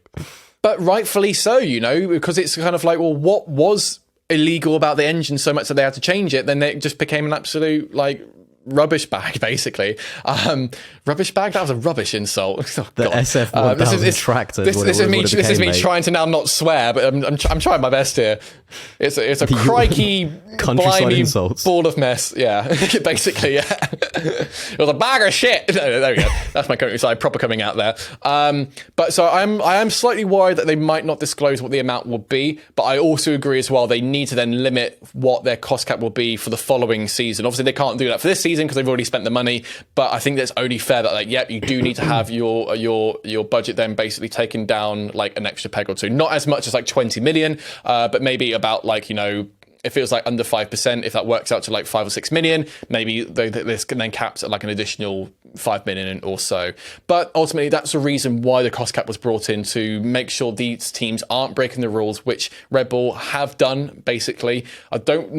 But rightfully so, because it's kind of like, well, what was illegal about the engine so much that they had to change it? Then it just became an absolute like rubbish bag, basically. Rubbish bag? That was a rubbish insult. Oh, the SF1000 tractor. This is me trying to now not swear, but I'm trying my best here. It's a crikey, blimey ball of mess. Yeah, basically, yeah. It was a bag of shit. There we go. That's my countryside proper coming out there. But so I am slightly worried that they might not disclose what the amount will be, but I also agree as well they need to then limit what their cost cap will be for the following season. Obviously, they can't do that for this season because they've already spent the money, but I think that's only fair that like, you do need to have your budget then basically taken down like an extra peg or two. Not as much as like 20 million, but maybe about like, if it was like under 5%, if that works out to like 5 or 6 million, maybe this can then caps at like an additional 5 million or so. But ultimately, that's the reason why the cost cap was brought in, to make sure these teams aren't breaking the rules, which Red Bull have done, basically. I don't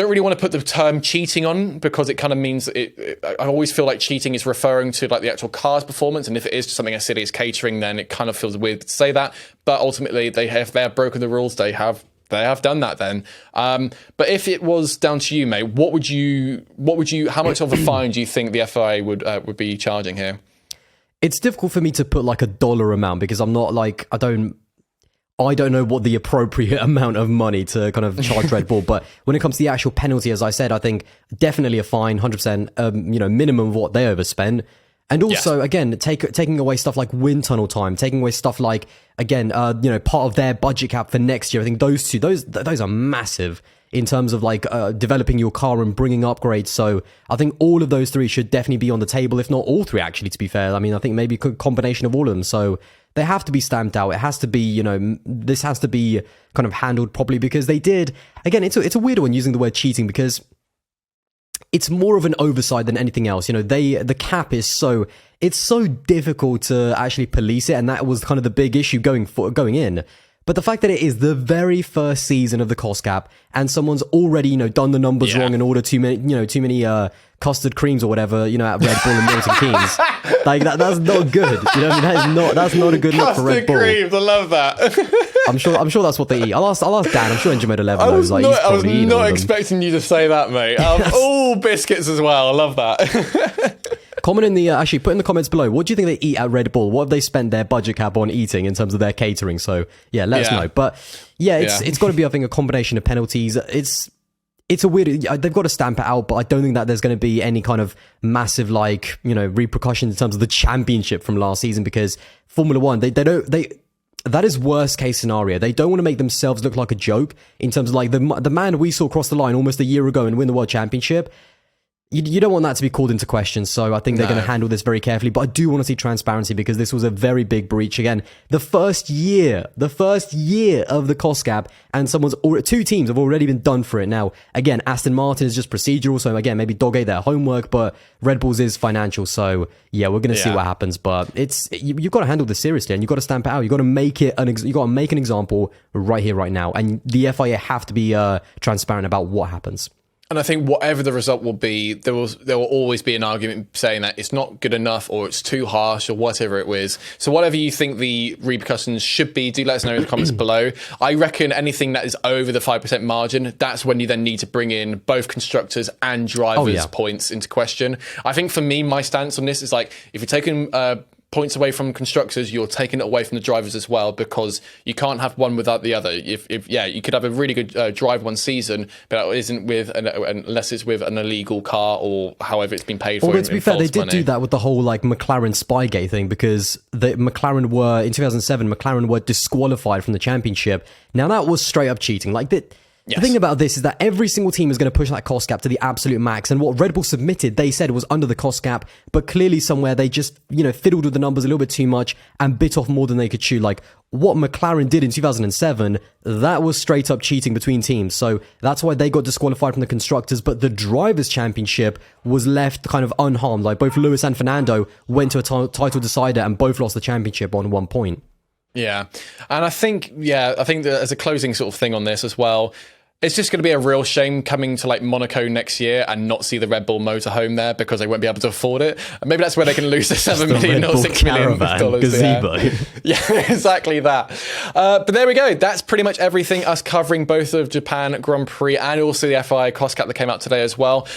really want to put the term cheating on, because it kind of means I always feel like cheating is referring to like the actual car's performance, and if it is just something as silly as catering, then it kind of feels weird to say that. But ultimately, they have broken the rules. They have done that then. But if it was down to you, mate, what would you? How much of a fine do you think the FIA would be charging here? It's difficult for me to put like a dollar amount, because I'm not like I don't know what the appropriate amount of money to kind of charge Red Bull, but when it comes to the actual penalty, as I said, I think definitely a fine, 100%, minimum of what they overspend. And also, again, taking away stuff like wind tunnel time, taking away stuff like, again, part of their budget cap for next year. I think those are massive in terms of like developing your car and bringing upgrades. So I think all of those three should definitely be on the table, if not all three, actually, to be fair. I mean, I think maybe a combination of all of them. So they have to be stamped out. It has to be, this has to be kind of handled properly, because they did, again, it's a weird one using the word cheating, because it's more of an oversight than anything else. The cap is it's so difficult to actually police it, and that was kind of the big issue going in. But the fact that it is the very first season of the cost cap, and someone's already, done the numbers wrong and ordered too many custard creams or whatever, at Red Bull and Milton Keynes, like that's not good. You know what I mean? That's not a good look for Red Bull. Custard creams, I love that. I'm sure that's what they eat. I'll ask Dan. I'm sure Engineer 11 knows. I was not expecting you to say that, mate. All biscuits as well. I love that. Comment in the actually put in the comments below. What do you think they eat at Red Bull? What have they spent their budget cap on eating in terms of their catering? So yeah, let us know. But yeah, it's got to be, I think, a combination of penalties. It's a weird. They've got to stamp it out, but I don't think that there's going to be any kind of massive repercussions in terms of the championship from last season, because Formula One that is worst case scenario. They don't want to make themselves look like a joke in terms of like the man we saw cross the line almost a year ago and win the world championship. You don't want that to be called into question, so I think they're going to handle this very carefully. But I do want to see transparency, because this was a very big breach. Again, the first year of the cost cap, and two teams have already been done for it. Now, again, Aston Martin is just procedural, so again, maybe dog ate their homework, but Red Bull's is financial. So yeah, we're going to see what happens. But you've got to handle this seriously, and you've got to stamp it out. You've got to make an example right here, right now, and the FIA have to be transparent about what happens. And I think whatever the result will be, there will always be an argument saying that it's not good enough, or it's too harsh, or whatever it is. So whatever you think the repercussions should be, do let us know in the comments below. I reckon anything that is over the 5% margin, that's when you then need to bring in both constructors and drivers' points into question. I think for me, my stance on this is like, if you're taking points away from constructors, you're taking it away from the drivers as well, because you can't have one without the other. If you could have a really good drive one season, but it isn't unless it's with an illegal car or however it's been paid for. Although to be fair, they did do that with the whole like McLaren Spygate thing, because in 2007 McLaren were disqualified from the championship. Now that was straight up cheating. Like that. Yes. The thing about this is that every single team is going to push that cost cap to the absolute max. And what Red Bull submitted, they said was under the cost cap, but clearly somewhere they just, fiddled with the numbers a little bit too much and bit off more than they could chew. Like what McLaren did in 2007, that was straight up cheating between teams. So that's why they got disqualified from the constructors, but the drivers' championship was left kind of unharmed. Like both Lewis and Fernando went to a title decider and both lost the championship on 1 point. Yeah. And I think that as a closing sort of thing on this as well, it's just going to be a real shame coming to like Monaco next year and not see the Red Bull motorhome there, because they won't be able to afford it. And maybe that's where they can lose the $7 million or $6 million gazebo. Yeah, exactly that. But there we go. That's pretty much everything. Us covering both of Japan Grand Prix and also the FIA Cost Cap that came out today as well.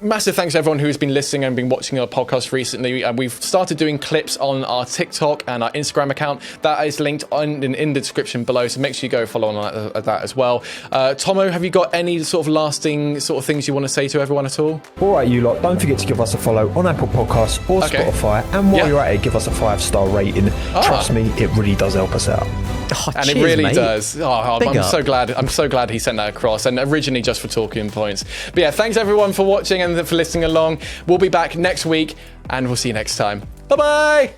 Massive thanks to everyone who's been listening and been watching our podcast recently. And we've started doing clips on our TikTok and our Instagram account. That is linked in the description below, so make sure you go follow on that as well. Tomo, have you got any sort of lasting sort of things you want to say to everyone at all? All right, you lot, don't forget to give us a follow on Apple Podcasts or Spotify. And while you're at it, give us a 5-star rating. Trust me, it really does help us out. And cheers, it really does. I'm so glad he sent that across, and originally just for talking points. But yeah, thanks everyone for watching and for listening along. We'll be back next week, and we'll see you next time. Bye bye.